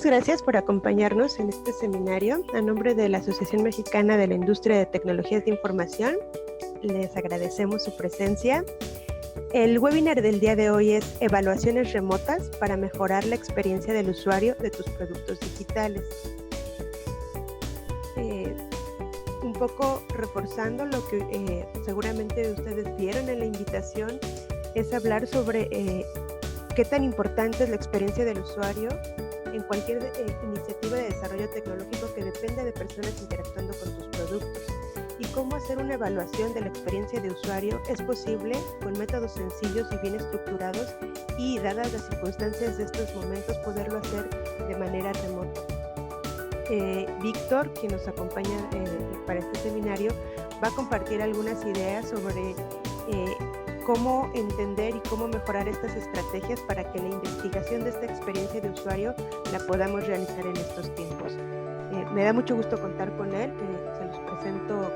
Muchas gracias por acompañarnos en este seminario. A nombre de la Asociación Mexicana de la Industria de Tecnologías de Información, les agradecemos su presencia. El webinar del día de hoy es Evaluaciones remotas para mejorar la experiencia del usuario de tus productos digitales. Un poco reforzando lo que seguramente ustedes vieron en la invitación, es hablar sobre qué tan importante es la experiencia del usuario en cualquier iniciativa de desarrollo tecnológico que dependa de personas interactuando con tus productos, y cómo hacer una evaluación de la experiencia de usuario es posible con métodos sencillos y bien estructurados, y dadas las circunstancias de estos momentos, poderlo hacer de manera remota. Víctor, quien nos acompaña para este seminario, va a compartir algunas ideas sobre cómo entender y cómo mejorar estas estrategias para que la investigación de esta experiencia de usuario la podamos realizar en estos tiempos. Me da mucho gusto contar con él, se los presento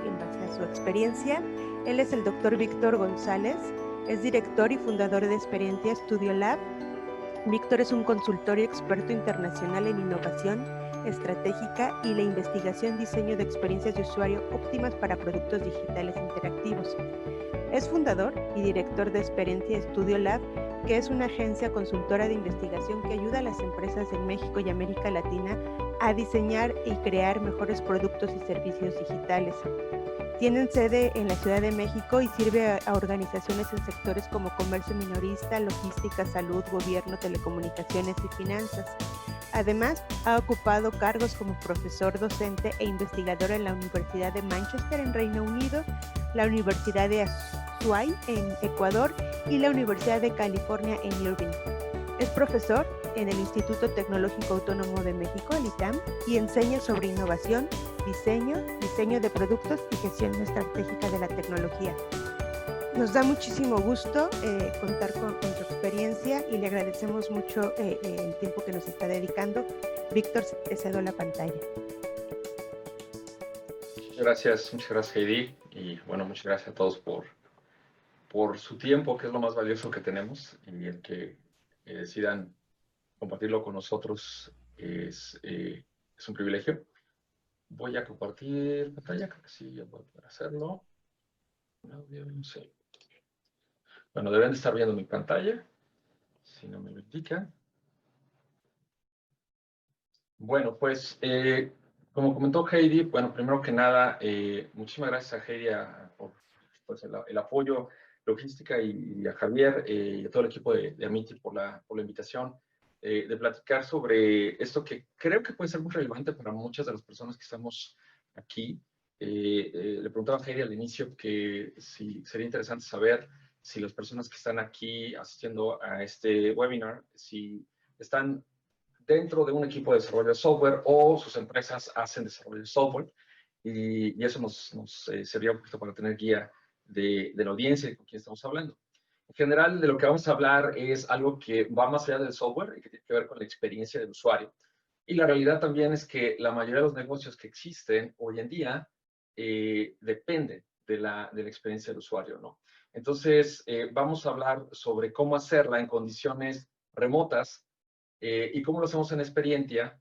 en base a su experiencia. Él es el doctor Víctor González, es director y fundador de Experiencia Studio Lab. Víctor es un consultor y experto internacional en innovación estratégica y la investigación y diseño de experiencias de usuario óptimas para productos digitales interactivos. Es fundador y director de Experiencia Studio Lab, que es una agencia consultora de investigación que ayuda a las empresas en México y América Latina a diseñar y crear mejores productos y servicios digitales. Tienen sede en la Ciudad de México y sirve a organizaciones en sectores como comercio minorista, logística, salud, gobierno, telecomunicaciones y finanzas. Además, ha ocupado cargos como profesor, docente e investigador en la Universidad de Manchester en Reino Unido, la Universidad de Azuay en Ecuador y la Universidad de California en Irvine. Es profesor en el Instituto Tecnológico Autónomo de México, el ITAM, y enseña sobre innovación, diseño de productos y gestión estratégica de la tecnología. Nos da muchísimo gusto contar con su experiencia y le agradecemos mucho el tiempo que nos está dedicando. Víctor, te cedo la pantalla. Muchas gracias Heidi, y bueno, muchas gracias a todos por su tiempo, que es lo más valioso que tenemos, y el que decidan compartirlo con nosotros es un privilegio. Voy a compartir pantalla, creo que sí, ya voy a poder hacerlo. No sé. Bueno, deben de estar viendo mi pantalla, si no me lo indican. Bueno, pues, como comentó Heidi, bueno, primero que nada, muchísimas gracias a Heidi por pues, el apoyo, logística, y a Javier y a todo el equipo de Amity por la invitación de platicar sobre esto que creo que puede ser muy relevante para muchas de las personas que estamos aquí. Le preguntaba a Heidi al inicio que si sería interesante saber si las personas que están aquí asistiendo a este webinar, si están dentro de un equipo de desarrollo de software o sus empresas hacen desarrollo de software, y eso nos servía un poquito para tener guía de la audiencia y con quién estamos hablando. En general, de lo que vamos a hablar es algo que va más allá del software y que tiene que ver con la experiencia del usuario. Y la realidad también es que la mayoría de los negocios que existen hoy en día dependen de la experiencia del usuario, ¿no? Entonces, vamos a hablar sobre cómo hacerla en condiciones remotas, y cómo lo hacemos en Experiencia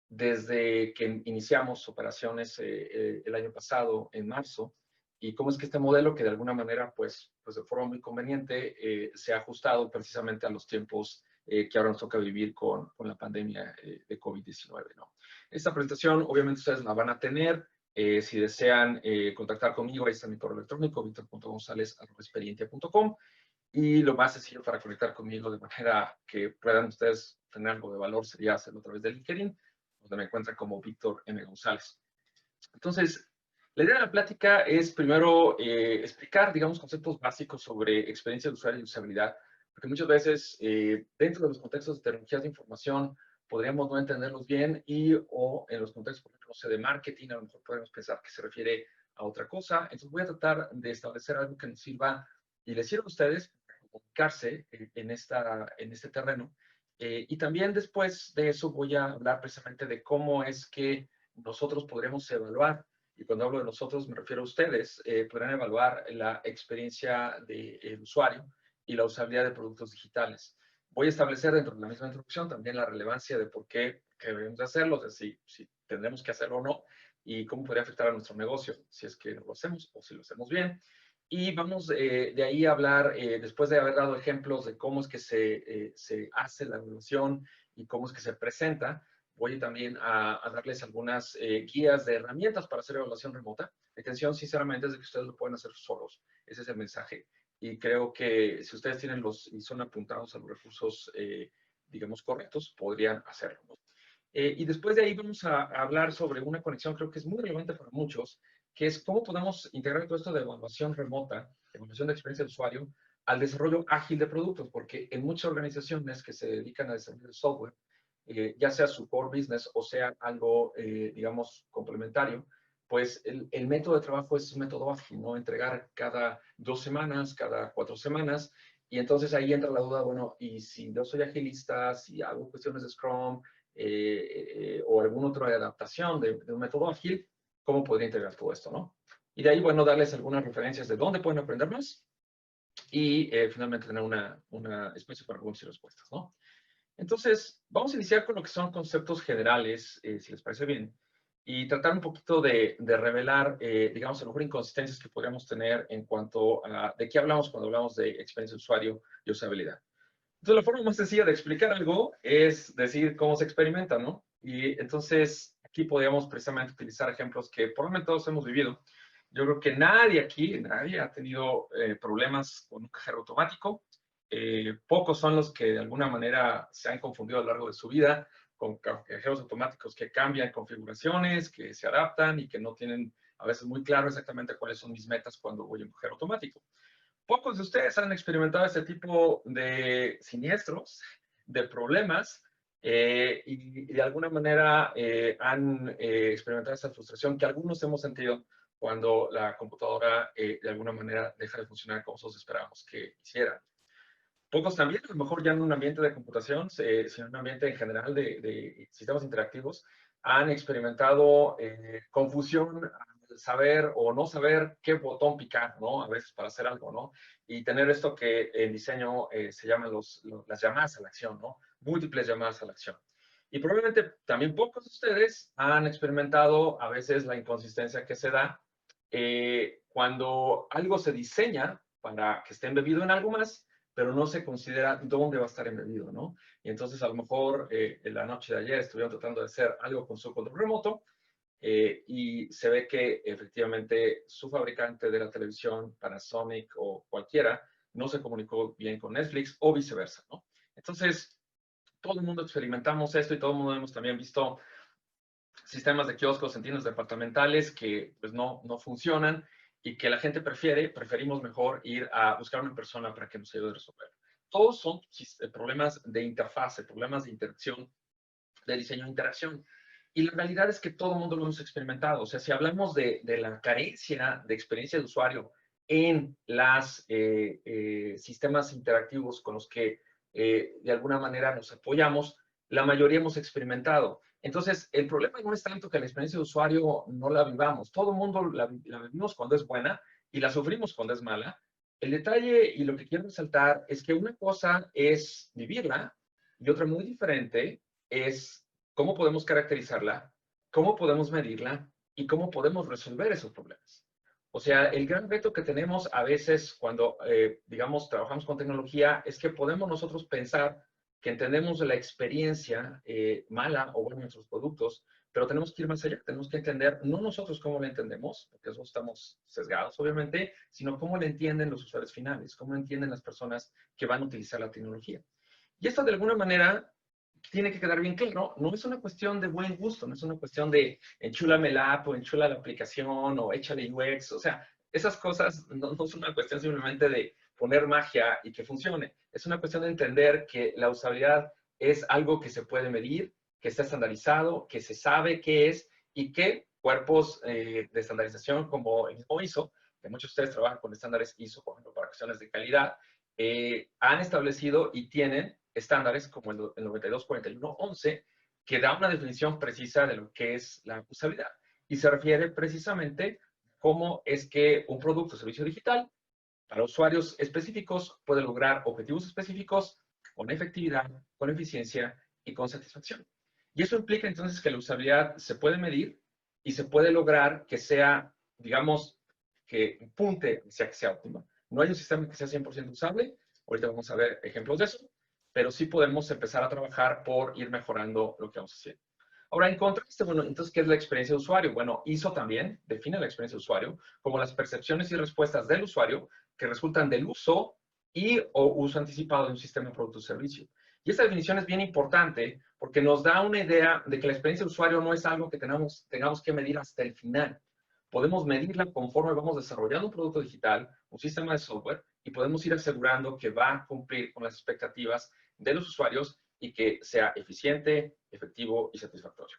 desde que iniciamos operaciones el año pasado, en marzo, y cómo es que este modelo, que de alguna manera, pues de forma muy conveniente, se ha ajustado precisamente a los tiempos que ahora nos toca vivir con la pandemia de COVID-19, ¿no? Esta presentación, obviamente, ustedes la van a tener. Si desean contactar conmigo, ahí está mi correo electrónico, victor.gonzalez@experiencia.com. Y lo más sencillo para conectar conmigo de manera que puedan ustedes tener algo de valor sería hacerlo a través de LinkedIn, donde me encuentran como Víctor M. González. Entonces, la idea de la plática es primero explicar, digamos, conceptos básicos sobre experiencia de usuario y usabilidad, porque muchas veces dentro de los contextos de tecnologías de información podríamos no entenderlos bien, o en los contextos, por ejemplo, no sé, de marketing, a lo mejor podemos pensar que se refiere a otra cosa. Entonces voy a tratar de establecer algo que nos sirva y les sirva a ustedes comunicarse en este terreno. Y también después de eso voy a hablar precisamente de cómo es que nosotros podremos evaluar, y cuando hablo de nosotros me refiero a ustedes, podrán evaluar la experiencia del usuario y la usabilidad de productos digitales. Voy a establecer dentro de la misma introducción también la relevancia de por qué debemos de hacerlo, de si tendremos que hacerlo o no, y cómo podría afectar a nuestro negocio, si es que lo hacemos o si lo hacemos bien. Y vamos de ahí a hablar, después de haber dado ejemplos de cómo es que se hace la evaluación y cómo es que se presenta, voy también a darles algunas guías de herramientas para hacer evaluación remota. La intención, sinceramente, es de que ustedes lo puedan hacer solos. Ese es el mensaje. Y creo que si ustedes tienen y son apuntados a los recursos, digamos, correctos, podrían hacerlo, ¿no? Y después de ahí vamos a hablar sobre una conexión, creo que es muy relevante para muchos, que es cómo podemos integrar todo esto de evaluación remota, evaluación de experiencia de usuario, al desarrollo ágil de productos, porque en muchas organizaciones que se dedican a desarrollar software, ya sea su core business o sea algo, digamos, complementario, pues el método de trabajo es un método ágil, ¿no? Entregar cada 2 semanas, cada 4 semanas, y entonces ahí entra la duda, bueno, y si yo soy agilista, si hago cuestiones de Scrum, o alguna otra adaptación de un método ágil, ¿cómo podría integrar todo esto, no? Y de ahí, bueno, darles algunas referencias de dónde pueden aprender más y finalmente tener una especie para preguntas y respuestas, ¿no? Entonces, vamos a iniciar con lo que son conceptos generales, si les parece bien, y tratar un poquito de revelar, digamos, a lo mejor inconsistencias que podríamos tener en cuanto a de qué hablamos cuando hablamos de experiencia de usuario y usabilidad. Entonces, la forma más sencilla de explicar algo es decir cómo se experimenta, ¿no? Y entonces, aquí podríamos precisamente utilizar ejemplos que probablemente todos hemos vivido. Yo creo que nadie ha tenido problemas con un cajero automático. Pocos son los que de alguna manera se han confundido a lo largo de su vida con cajeros automáticos que cambian configuraciones, que se adaptan y que no tienen a veces muy claro exactamente cuáles son mis metas cuando voy a un cajero automático. Pocos de ustedes han experimentado este tipo de siniestros, de problemas, y de alguna manera han experimentado esta frustración que algunos hemos sentido cuando la computadora de alguna manera deja de funcionar como nosotros esperábamos que hiciera. Pocos también, a lo mejor ya en un ambiente de computación, sino en un ambiente en general de sistemas interactivos, han experimentado confusión al saber o no saber qué botón picar, ¿no? A veces para hacer algo, ¿no? Y tener esto que en diseño se llaman las llamadas a la acción, ¿no? Múltiples llamadas a la acción. Y probablemente también pocos de ustedes han experimentado a veces la inconsistencia que se da cuando algo se diseña para que esté embebido en algo más, pero no se considera dónde va a estar embebido, ¿no? Y entonces a lo mejor en la noche de ayer estuvieron tratando de hacer algo con su control remoto y se ve que efectivamente su fabricante de la televisión, Panasonic o cualquiera, no se comunicó bien con Netflix o viceversa, ¿no? Entonces, todo el mundo experimentamos esto y todo el mundo hemos también visto sistemas de kioscos en tiendas departamentales que pues no funcionan y que la gente preferimos mejor ir a buscar una persona para que nos ayude a resolver. Todos son problemas de interfase, problemas de interacción, de diseño de interacción. Y la realidad es que todo el mundo lo hemos experimentado. O sea, si hablamos de la carencia de experiencia de usuario en los sistemas interactivos con los que de alguna manera nos apoyamos, la mayoría hemos experimentado. Entonces, el problema no es tanto que la experiencia de usuario no la vivamos. Todo el mundo la vivimos cuando es buena y la sufrimos cuando es mala. El detalle y lo que quiero resaltar es que una cosa es vivirla y otra muy diferente es cómo podemos caracterizarla, cómo podemos medirla y cómo podemos resolver esos problemas. O sea, el gran reto que tenemos a veces cuando, digamos, trabajamos con tecnología es que podemos nosotros pensar que entendemos la experiencia mala o buena de nuestros productos, pero tenemos que ir más allá, tenemos que entender no nosotros cómo la entendemos, porque eso estamos sesgados obviamente, sino cómo la entienden los usuarios finales, cómo la entienden las personas que van a utilizar la tecnología. Y esto de alguna manera tiene que quedar bien claro, no es una cuestión de buen gusto, no es una cuestión de enchúlame la app o enchula la aplicación o échale UX, o sea, esas cosas no es una cuestión simplemente de poner magia y que funcione, es una cuestión de entender que la usabilidad es algo que se puede medir, que está estandarizado, que se sabe qué es y que cuerpos de estandarización como el mismo ISO, que muchos de ustedes trabajan con estándares ISO, por ejemplo, para cuestiones de calidad, han establecido y tienen estándares como el 924111, que da una definición precisa de lo que es la usabilidad. Y se refiere precisamente a cómo es que un producto o servicio digital para usuarios específicos puede lograr objetivos específicos con efectividad, con eficiencia y con satisfacción. Y eso implica entonces que la usabilidad se puede medir y se puede lograr que sea, digamos, que punte hacia que sea óptima. No hay un sistema que sea 100% usable. Ahorita vamos a ver ejemplos de eso, pero sí podemos empezar a trabajar por ir mejorando lo que vamos haciendo. Ahora, en contraste, bueno, entonces, ¿qué es la experiencia de usuario? Bueno, ISO también define la experiencia de usuario como las percepciones y respuestas del usuario que resultan del uso y o uso anticipado de un sistema, producto o servicio. Y esta definición es bien importante porque nos da una idea de que la experiencia de usuario no es algo que tengamos que medir hasta el final. Podemos medirla conforme vamos desarrollando un producto digital, un sistema de software, y podemos ir asegurando que va a cumplir con las expectativas de los usuarios y que sea eficiente, efectivo y satisfactorio.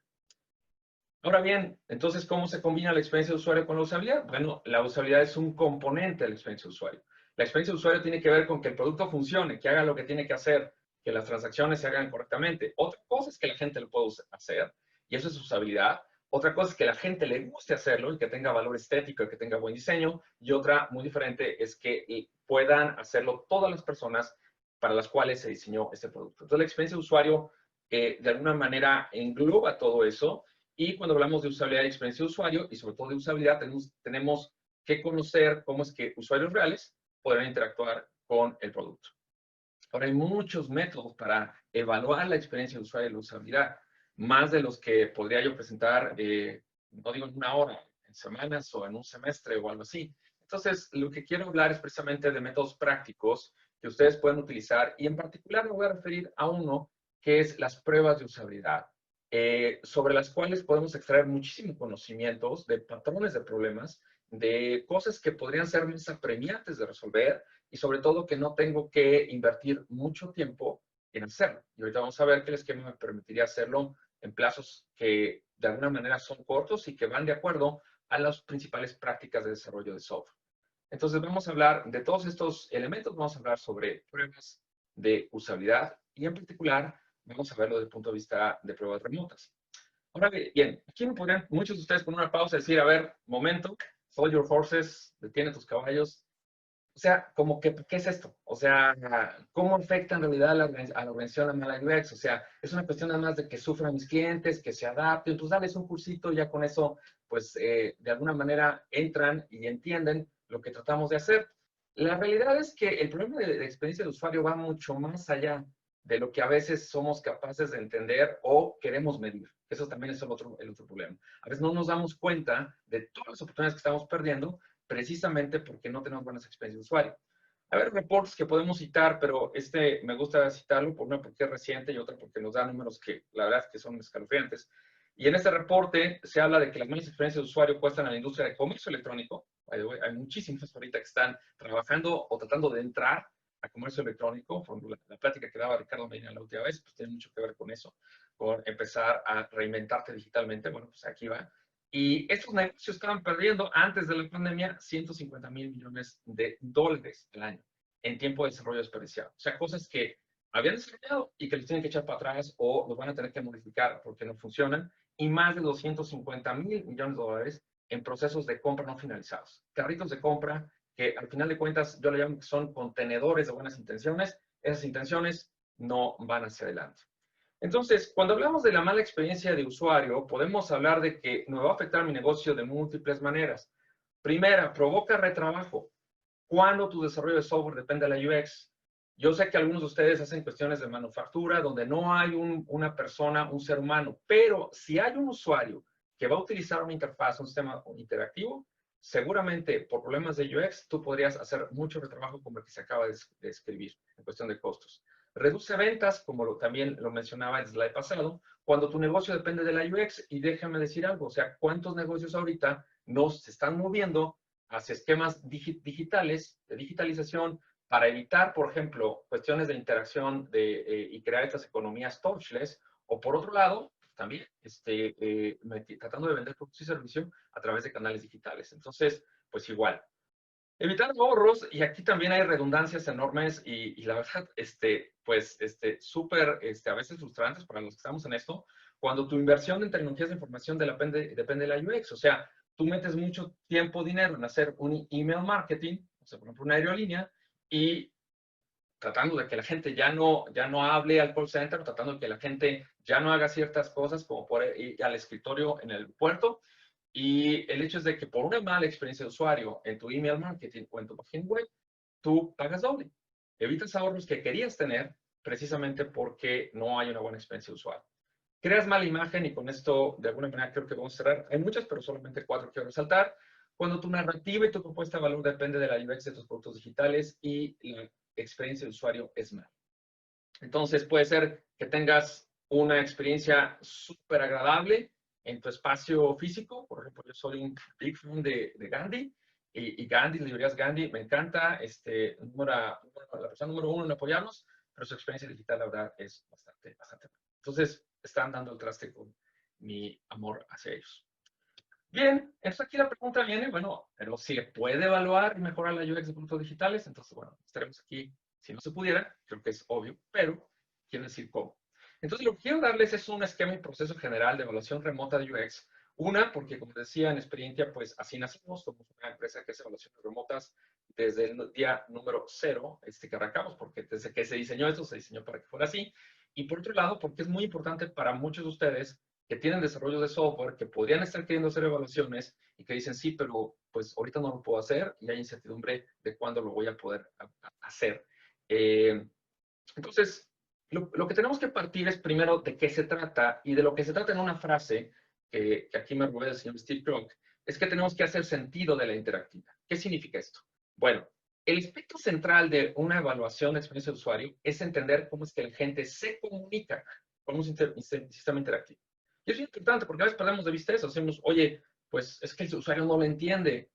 Ahora bien, entonces, ¿cómo se combina la experiencia de usuario con la usabilidad? Bueno, la usabilidad es un componente de la experiencia de usuario. La experiencia de usuario tiene que ver con que el producto funcione, que haga lo que tiene que hacer, que las transacciones se hagan correctamente. Otra cosa es que la gente lo pueda hacer, y eso es usabilidad. Otra cosa es que la gente le guste hacerlo y que tenga valor estético y que tenga buen diseño. Y otra muy diferente es que puedan hacerlo todas las personas para las cuales se diseñó este producto. Entonces, la experiencia de usuario de alguna manera engloba todo eso. Y cuando hablamos de usabilidad y experiencia de usuario, y sobre todo de usabilidad, tenemos que conocer cómo es que usuarios reales podrán interactuar con el producto. Ahora, hay muchos métodos para evaluar la experiencia de usuario y la usabilidad, más de los que podría yo presentar, no digo en una hora, en semanas o en un semestre o algo así. Entonces, lo que quiero hablar es precisamente de métodos prácticos que ustedes pueden utilizar, y en particular me voy a referir a uno que es las pruebas de usabilidad, sobre las cuales podemos extraer muchísimos conocimientos de patrones de problemas, de cosas que podrían ser más apremiantes de resolver, y sobre todo que no tengo que invertir mucho tiempo en hacerlo. Y ahorita vamos a ver que el esquema me permitiría hacerlo en plazos que de alguna manera son cortos y que van de acuerdo a las principales prácticas de desarrollo de software. Entonces vamos a hablar de todos estos elementos, vamos a hablar sobre pruebas de usabilidad y en particular vamos a verlo desde el punto de vista de pruebas remotas. Ahora bien, aquí me podrían muchos de ustedes con una pausa decir, a ver, momento, hold your horses, detiene tus caballos. O sea, como que, ¿qué es esto? O sea, ¿cómo afecta en realidad a la organización la mala UX? O sea, es una cuestión nada más de que sufran mis clientes, que se adapten. Pues dales un cursito y ya con eso, pues, de alguna manera entran y entienden lo que tratamos de hacer. La realidad es que el problema de experiencia de usuario va mucho más allá de lo que a veces somos capaces de entender o queremos medir. Eso también es el otro problema. A veces no nos damos cuenta de todas las oportunidades que estamos perdiendo precisamente porque no tenemos buenas experiencias de usuario. A ver, reportes que podemos citar, pero me gusta citarlo por una porque es reciente y otra porque nos da números que la verdad es que son escalofriantes. Y en este reporte se habla de que las malas experiencias de usuario cuestan a la industria de comercio electrónico. Hay muchísimas ahorita que están trabajando o tratando de entrar a comercio electrónico. Por la plática que daba Ricardo Medina la última vez, pues tiene mucho que ver con eso, con empezar a reinventarte digitalmente. Bueno, pues aquí va. Y estos negocios estaban perdiendo antes de la pandemia 150,000 millones de dólares al año en tiempo de desarrollo desperdiciado. O sea, cosas que habían desarrollado y que los tienen que echar para atrás o los van a tener que modificar porque no funcionan. Y más de 250,000 millones de dólares en procesos de compra no finalizados. Carritos de compra que al final de cuentas yo le llamo que son contenedores de buenas intenciones. Esas intenciones no van hacia adelante. Entonces, cuando hablamos de la mala experiencia de usuario, podemos hablar de que me va a afectar mi negocio de múltiples maneras. Primera, provoca retrabajo. Cuando tu desarrollo de software depende de la UX. Yo sé que algunos de ustedes hacen cuestiones de manufactura donde no hay una persona, un ser humano, pero si hay un usuario que va a utilizar una interfaz, un sistema interactivo, seguramente por problemas de UX tú podrías hacer mucho retrabajo como el que se acaba de escribir en cuestión de costos. Reduce ventas, como también lo mencionaba el slide pasado, cuando tu negocio depende de la UX. Y déjame decir algo, o sea, ¿cuántos negocios ahorita no se están moviendo hacia esquemas digitales, de digitalización, para evitar, por ejemplo, cuestiones de interacción y crear estas economías touchless? O por otro lado, también tratando de vender productos y servicios a través de canales digitales. Entonces, pues igual. Evitar ahorros, y aquí también hay redundancias enormes y la verdad, súper, a veces frustrantes para los que estamos en esto, cuando tu inversión en tecnologías de información depende de la UX. O sea, tú metes mucho tiempo, dinero en hacer un email marketing, o sea, por ejemplo, una aerolínea, y tratando de que la gente ya no hable al call center, tratando de que la gente ya no haga ciertas cosas como por ir al escritorio en el puerto. Y el hecho es de que por una mala experiencia de usuario en tu email marketing o en tu página web, tú pagas doble. Evitas ahorros que querías tener precisamente porque no hay una buena experiencia de usuario. Creas mala imagen y con esto de alguna manera creo que vamos a cerrar. Hay muchas, pero solamente 4 quiero resaltar. Cuando tu narrativa y tu propuesta de valor depende de la UX de tus productos digitales y la experiencia de usuario es mala. Entonces puede ser que tengas una experiencia súper agradable en tu espacio físico. Por ejemplo, yo soy un big fan de Gandhi y Gandhi, librerías Gandhi, me encanta. La persona número 1 en apoyarnos, pero su experiencia digital, la verdad, es bastante buena. Entonces, están dando el traste con mi amor hacia ellos. Bien, entonces aquí la pregunta viene, bueno, pero si se puede evaluar y mejorar la UX de productos digitales, entonces, bueno, estaremos aquí. Si no se pudiera, creo que es obvio, pero quiero decir cómo. Entonces, lo que quiero darles es un esquema y proceso general de evaluación remota de UX. Una, porque como decía en Experiencia, pues así nacimos, somos una empresa que hace evaluaciones remotas desde el día número 0, que arrancamos, porque desde que se diseñó esto, se diseñó para que fuera así. Y por otro lado, porque es muy importante para muchos de ustedes que tienen desarrollo de software, que podrían estar queriendo hacer evaluaciones y que dicen, sí, pero pues ahorita no lo puedo hacer y hay incertidumbre de cuándo lo voy a poder hacer. Entonces, lo que tenemos que partir es primero de qué se trata y de lo que se trata en una frase que aquí me robé del señor Steve Krug, es que tenemos que hacer sentido de la interactividad. ¿Qué significa esto? Bueno, el aspecto central de una evaluación de experiencia de usuario es entender cómo es que la gente se comunica con un sistema interactivo. Y eso es importante porque a veces perdemos de vista eso. Decimos, oye, pues es que el usuario no lo entiende.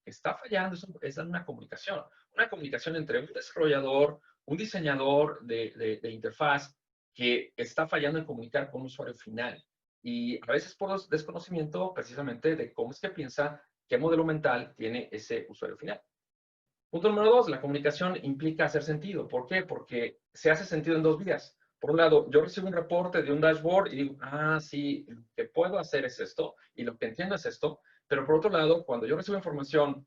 Está fallando, es una comunicación entre un desarrollador, un diseñador de interfaz que está fallando en comunicar con un usuario final. Y a veces por desconocimiento precisamente de cómo es que piensa, qué modelo mental tiene ese usuario final. Punto número 2, la comunicación implica hacer sentido. ¿Por qué? Porque se hace sentido en dos vías. Por un lado, yo recibo un reporte de un dashboard y digo, ah, sí, lo que puedo hacer es esto y lo que entiendo es esto. Pero por otro lado, cuando yo recibo información,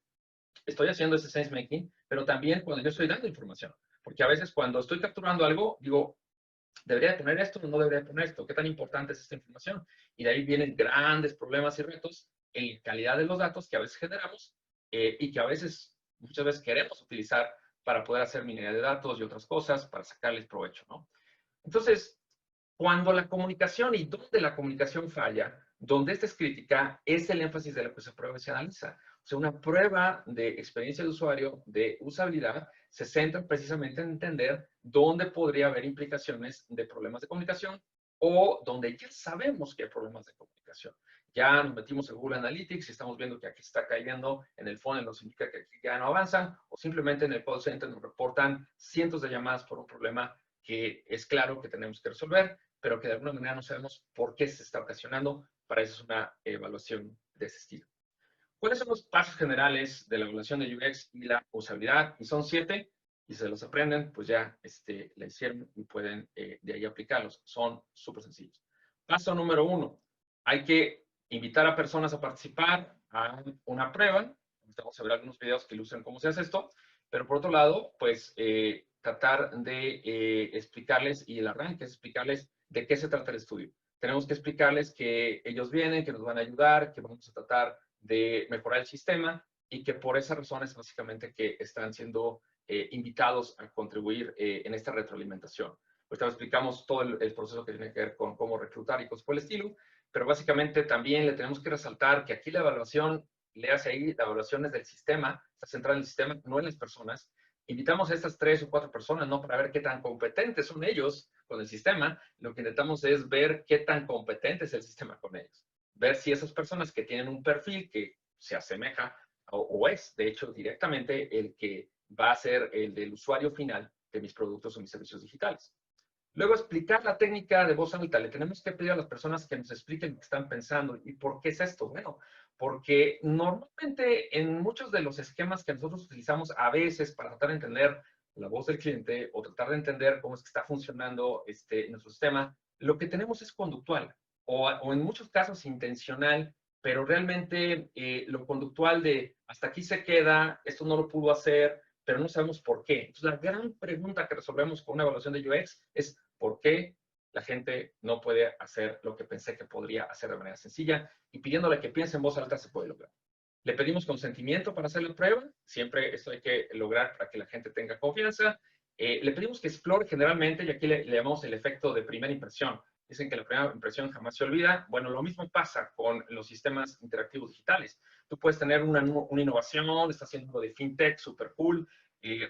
estoy haciendo ese sense making, pero también cuando yo estoy dando información. Porque a veces cuando estoy capturando algo, digo, ¿debería poner esto o no debería poner esto? ¿Qué tan importante es esta información? Y de ahí vienen grandes problemas y retos en calidad de los datos que a veces generamos y que a veces, muchas veces queremos utilizar para poder hacer minería de datos y otras cosas, para sacarles provecho, ¿no? Entonces, cuando la comunicación y donde la comunicación falla, donde esta es crítica, es el énfasis de lo que se prueba y se analiza. O sea, una prueba de experiencia de usuario, de usabilidad, se centra precisamente en entender dónde podría haber implicaciones de problemas de comunicación o donde ya sabemos que hay problemas de comunicación. Ya nos metimos en Google Analytics y estamos viendo que aquí está cayendo en el funnel, nos indica que aquí ya no avanzan, o simplemente en el call center nos reportan cientos de llamadas por un problema que es claro que tenemos que resolver, pero que de alguna manera no sabemos por qué se está ocasionando. Para eso es una evaluación de ese estilo. ¿Cuáles son los pasos generales de la evaluación de UX y la usabilidad? Y son 7, y se los aprenden, pues ya la hicieron y pueden de ahí aplicarlos. Son súper sencillos. Paso número 1. Hay que invitar a personas a participar a una prueba. Vamos a ver algunos videos que ilustran cómo se hace esto. Pero por otro lado, pues tratar de explicarles, y el arranque es explicarles de qué se trata el estudio. Tenemos que explicarles que ellos vienen, que nos van a ayudar, que vamos a tratar de mejorar el sistema y que por esa razón es básicamente que están siendo invitados a contribuir en esta retroalimentación. Pues explicamos todo el proceso que tiene que ver con cómo reclutar y cosas por el estilo, pero básicamente también le tenemos que resaltar que aquí la evaluación, léase ahí, la evaluación es del sistema, está centrada en el sistema, no en las personas. Invitamos a estas 3 o 4 personas, ¿no? Para ver qué tan competentes son ellos con el sistema. Lo que intentamos es ver qué tan competente es el sistema con ellos. Ver si esas personas que tienen un perfil que se asemeja o es, de hecho, directamente el que va a ser el del usuario final de mis productos o mis servicios digitales. Luego, explicar la técnica de voz alta. Le tenemos que pedir a las personas que nos expliquen lo que están pensando. ¿Y por qué es esto? Bueno, porque normalmente en muchos de los esquemas que nosotros utilizamos a veces para tratar de entender la voz del cliente o tratar de entender cómo es que está funcionando nuestro sistema, lo que tenemos es conductual o en muchos casos intencional, pero realmente lo conductual de hasta aquí se queda, esto no lo pudo hacer, pero no sabemos por qué. Entonces, la gran pregunta que resolvemos con una evaluación de UX es ¿por qué la gente no puede hacer lo que pensé que podría hacer de manera sencilla? Y pidiéndole que piense en voz alta se puede lograr. Le pedimos consentimiento para hacer la prueba. Siempre esto hay que lograr para que la gente tenga confianza. Le pedimos que explore generalmente, y aquí le llamamos el efecto de primera impresión. Dicen que la primera impresión jamás se olvida. Bueno, lo mismo pasa con los sistemas interactivos digitales. Tú puedes tener una innovación, estás haciendo algo de fintech, súper cool,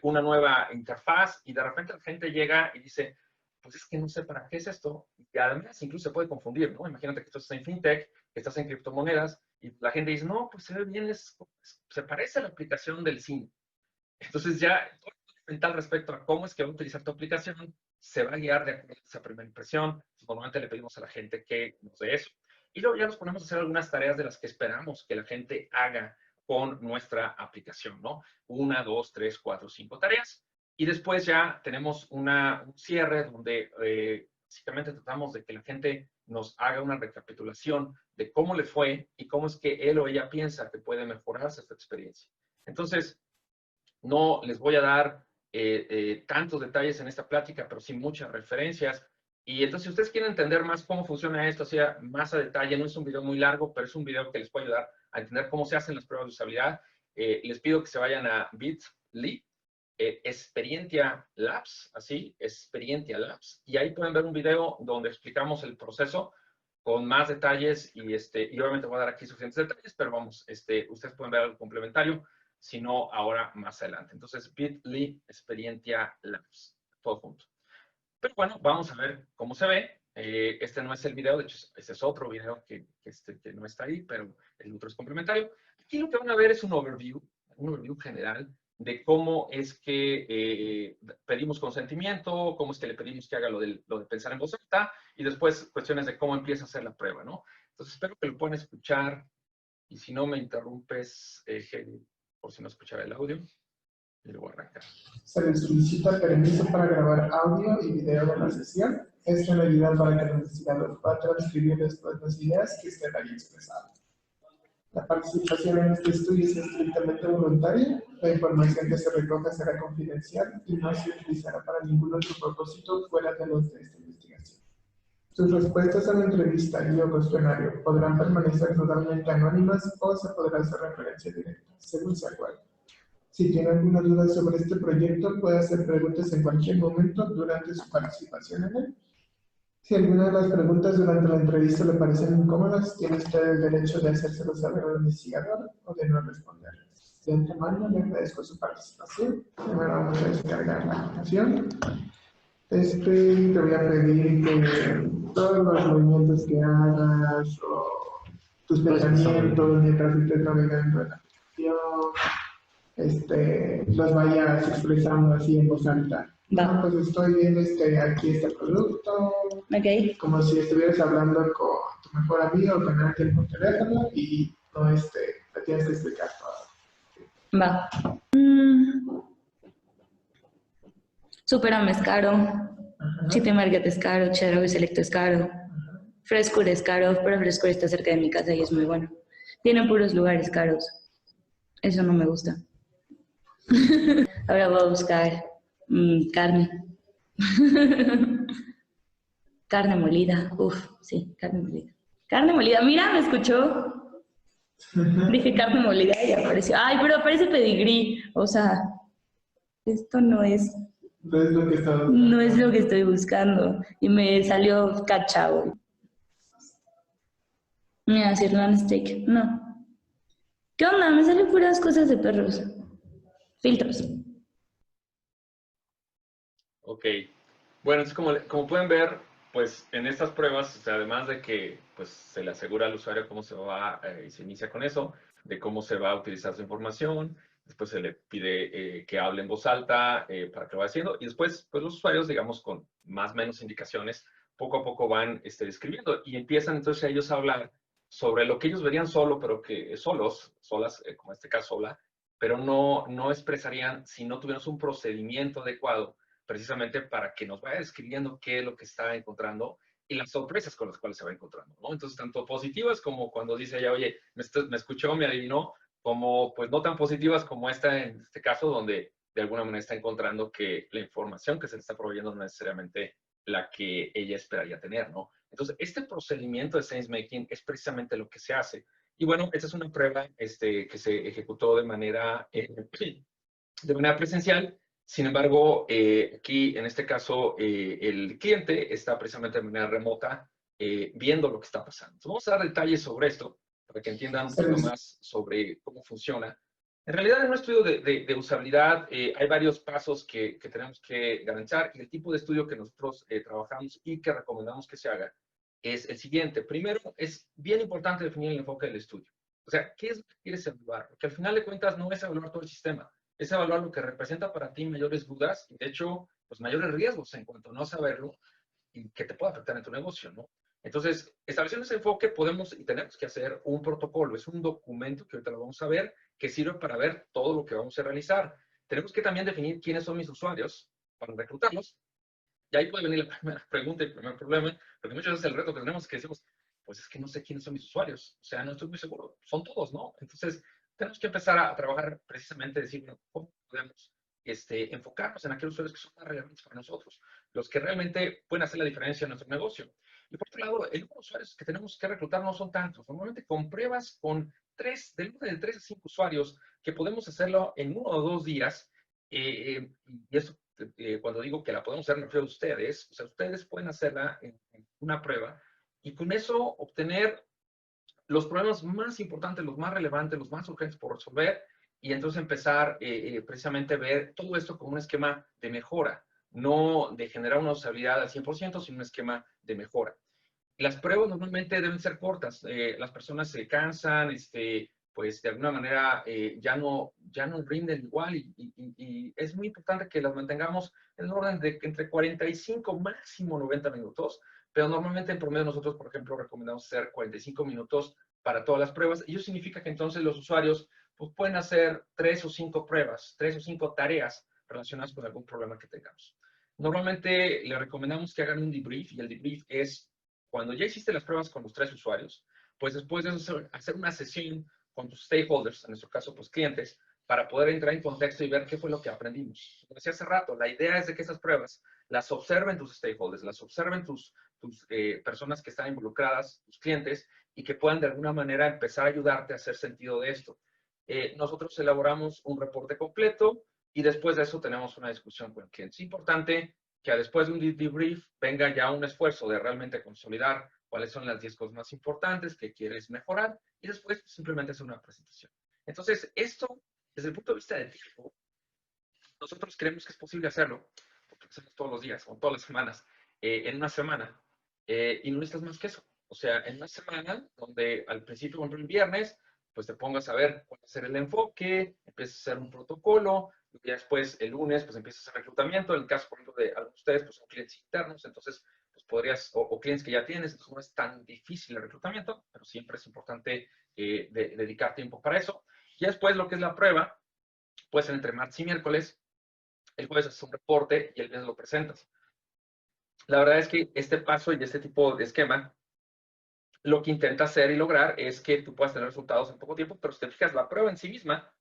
una nueva interfaz, y de repente la gente llega y dice, pues es que no sé para qué es esto. Y además incluso se puede confundir, ¿no? Imagínate que tú estás en fintech, que estás en criptomonedas, y la gente dice, no, pues se ve bien, se parece a la aplicación del cine. Entonces ya todo el mental respecto a cómo es que va a utilizar tu aplicación se va a guiar de acuerdo a esa primera impresión. Entonces, normalmente le pedimos a la gente que nos dé eso. Y luego ya nos ponemos a hacer algunas tareas de las que esperamos que la gente haga con nuestra aplicación, ¿no? 1, 2, 3, 4, 5 tareas. Y después ya tenemos un cierre donde básicamente tratamos de que la gente nos haga una recapitulación de cómo le fue y cómo es que él o ella piensa que puede mejorarse esta experiencia. Entonces, no les voy a dar tantos detalles en esta plática, pero sí muchas referencias. Y entonces, si ustedes quieren entender más cómo funciona esto, o sea, más a detalle, no es un video muy largo, pero es un video que les puede ayudar a entender cómo se hacen las pruebas de usabilidad. Les pido que se vayan a bit.ly, Experientia Labs, así, Experientia Labs, y ahí pueden ver un video donde explicamos el proceso con más detalles, y obviamente voy a dar aquí suficientes detalles, pero vamos, ustedes pueden ver algo complementario, si no ahora más adelante. Entonces, bit.ly Experientia Labs, todo junto. Pero bueno, vamos a ver cómo se ve. Este no es el video, de hecho, este es otro video que no está ahí, pero el otro es complementario. Aquí lo que van a ver es un overview general de cómo es que pedimos consentimiento, cómo es que le pedimos que haga lo de pensar en voz alta, y después cuestiones de cómo empieza a hacer la prueba, ¿no? Entonces, espero que lo puedan escuchar, y si no me interrumpes, por si no escuchaba el audio, y luego arrancar. Se les solicita permiso para grabar audio y video de la sesión. Esta medida para que el investigador pueda transcribir después las ideas que estén ahí expresadas. La participación en este estudio es estrictamente voluntaria. La información que se recoja será confidencial y no se utilizará para ningún otro propósito fuera de los de esta investigación. Sus respuestas a la entrevista y o cuestionario podrán permanecer totalmente anónimas o se podrá hacer referencia directa, según sea cual. Si tiene alguna duda sobre este proyecto, puede hacer preguntas en cualquier momento durante su participación en él. Si alguna de las preguntas durante la entrevista le parecen incómodas, tiene usted el derecho de hacérselo saber al investigador o de no responderles. De antemano, le agradezco su participación. Ahora vamos a descargar la aplicación. Te voy a pedir que todos los movimientos que hagas o tus pensamientos mientras estés navegando en la aplicación, los vayas expresando así en voz alta. Va. Pues estoy viendo aquí este producto, como si estuvieras hablando con tu mejor amigo o con alguien por teléfono y no te tienes que explicar todo. Va. Superam es caro, City Market es caro, Chedraui Select es caro, Frescure es caro, pero Frescure está cerca de mi casa y es muy bueno. Tienen puros lugares caros. Eso no me gusta. Ahora voy a buscar carne. Carne molida. Uf, sí, carne molida. Carne molida. Mira, me escuchó. Dije carne molida y apareció. Ay, pero aparece pedigrí. O sea, esto no es... No es lo que estoy buscando. Y me salió cachao. Mira, sirloin steak. No. ¿Qué onda? Me salen puras cosas de perros. Filtros. Ok. Bueno, entonces como pueden ver, pues en estas pruebas, o sea, además de que pues, se le asegura al usuario cómo se va y se inicia con eso, de cómo se va a utilizar su información, después se le pide que hable en voz alta para que lo vaya haciendo, y después pues los usuarios, digamos, con más o menos indicaciones, poco a poco van describiendo y empiezan entonces ellos a hablar sobre lo que ellos verían solas, como en este caso sola, pero no expresarían si no tuviéramos un procedimiento adecuado precisamente para que nos vaya describiendo qué es lo que está encontrando y las sorpresas con las cuales se va encontrando, ¿no? Entonces, tanto positivas como cuando dice ella, oye, me escuchó, me adivinó, como pues no tan positivas como esta en este caso, donde de alguna manera está encontrando que la información que se le está proveyendo no es necesariamente la que ella esperaría tener, ¿no? Entonces, este procedimiento de sense making es precisamente lo que se hace. Y bueno, esta es una prueba que se ejecutó de manera presencial. Sin embargo, aquí, en este caso, el cliente está precisamente de manera remota viendo lo que está pasando. Entonces, vamos a dar detalles sobre esto para que entiendan un poco más sobre cómo funciona. En realidad, en un estudio de usabilidad hay varios pasos que tenemos que garantizar, y el tipo de estudio que nosotros trabajamos y que recomendamos que se haga es el siguiente. Primero, es bien importante definir el enfoque del estudio. O sea, ¿qué es lo que quieres evaluar? Porque al final de cuentas no es evaluar todo el sistema, es evaluar lo que representa para ti mayores dudas y, de hecho, pues mayores riesgos en cuanto a no saberlo y que te pueda afectar en tu negocio, ¿no? Entonces, estableciendo ese enfoque, podemos y tenemos que hacer un protocolo. Es un documento que ahorita lo vamos a ver, que sirve para ver todo lo que vamos a realizar. Tenemos que también definir quiénes son mis usuarios para reclutarlos. Y ahí puede venir la primera pregunta y el primer problema, porque muchas veces el reto que tenemos es que decimos, pues es que no sé quiénes son mis usuarios. O sea, no estoy muy seguro. Son todos, ¿no? Entonces, tenemos que empezar a trabajar precisamente, decir, bueno, ¿cómo podemos enfocarnos en aquellos usuarios que son más relevantes para nosotros? Los que realmente pueden hacer la diferencia en nuestro negocio. Y por otro lado, el número de usuarios que tenemos que reclutar no son tantos. Normalmente con pruebas con de 3 a 5 usuarios, que podemos hacerlo en 1 o 2 días. Y eso, cuando digo que la podemos hacer, me refiero a ustedes. O sea, ustedes pueden hacerla en una prueba y con eso obtener los problemas más importantes, los más relevantes, los más urgentes por resolver, y entonces empezar precisamente a ver todo esto como un esquema de mejora, no de generar una usabilidad al 100%, sino un esquema de mejora. Las pruebas normalmente deben ser cortas. Las personas se cansan, pues de alguna manera ya no rinden igual, y es muy importante que las mantengamos en el orden de entre 45 máximo 90 minutos, pero normalmente en promedio nosotros, por ejemplo, recomendamos hacer 45 minutos para todas las pruebas, y eso significa que entonces los usuarios pues, pueden hacer 3 o 5 pruebas, 3 o 5 tareas relacionadas con algún problema que tengamos. Normalmente le recomendamos que hagan un debrief, y el debrief es cuando ya hiciste las pruebas con los 3 usuarios, pues después de eso hacer una sesión con tus stakeholders, en nuestro caso, pues clientes, para poder entrar en contexto y ver qué fue lo que aprendimos. Como decía hace rato, la idea es de que esas pruebas las observen tus stakeholders, las observen tus personas que están involucradas, tus clientes, y que puedan de alguna manera empezar a ayudarte a hacer sentido de esto. Nosotros elaboramos un reporte completo y después de eso tenemos una discusión con el cliente. Es importante que después de un debrief venga ya un esfuerzo de realmente consolidar cuáles son las 10 cosas más importantes que quieres mejorar, y después simplemente hacer una presentación. Entonces, esto, desde el punto de vista del tiempo, nosotros creemos que es posible hacerlo, porque lo hacemos todos los días o todas las semanas, en una semana, y no necesitas más que eso. O sea, en una semana, donde al principio, por ejemplo, el viernes, pues te pongas a ver cuál va a ser el enfoque, empiezas a hacer un protocolo, y después el lunes, pues empiezas a hacer reclutamiento. En el caso, por ejemplo, de algunos de ustedes, pues son clientes internos, entonces, pues podrías, o clientes que ya tienes, entonces no es tan difícil el reclutamiento, pero siempre es importante dedicar tiempo para eso. Y después, lo que es la prueba, puede ser entre martes y miércoles. El jueves haces un reporte y el viernes lo presentas. La verdad es que este paso y este tipo de esquema, lo que intenta hacer y lograr es que tú puedas tener resultados en poco tiempo, pero si te fijas, la prueba en sí misma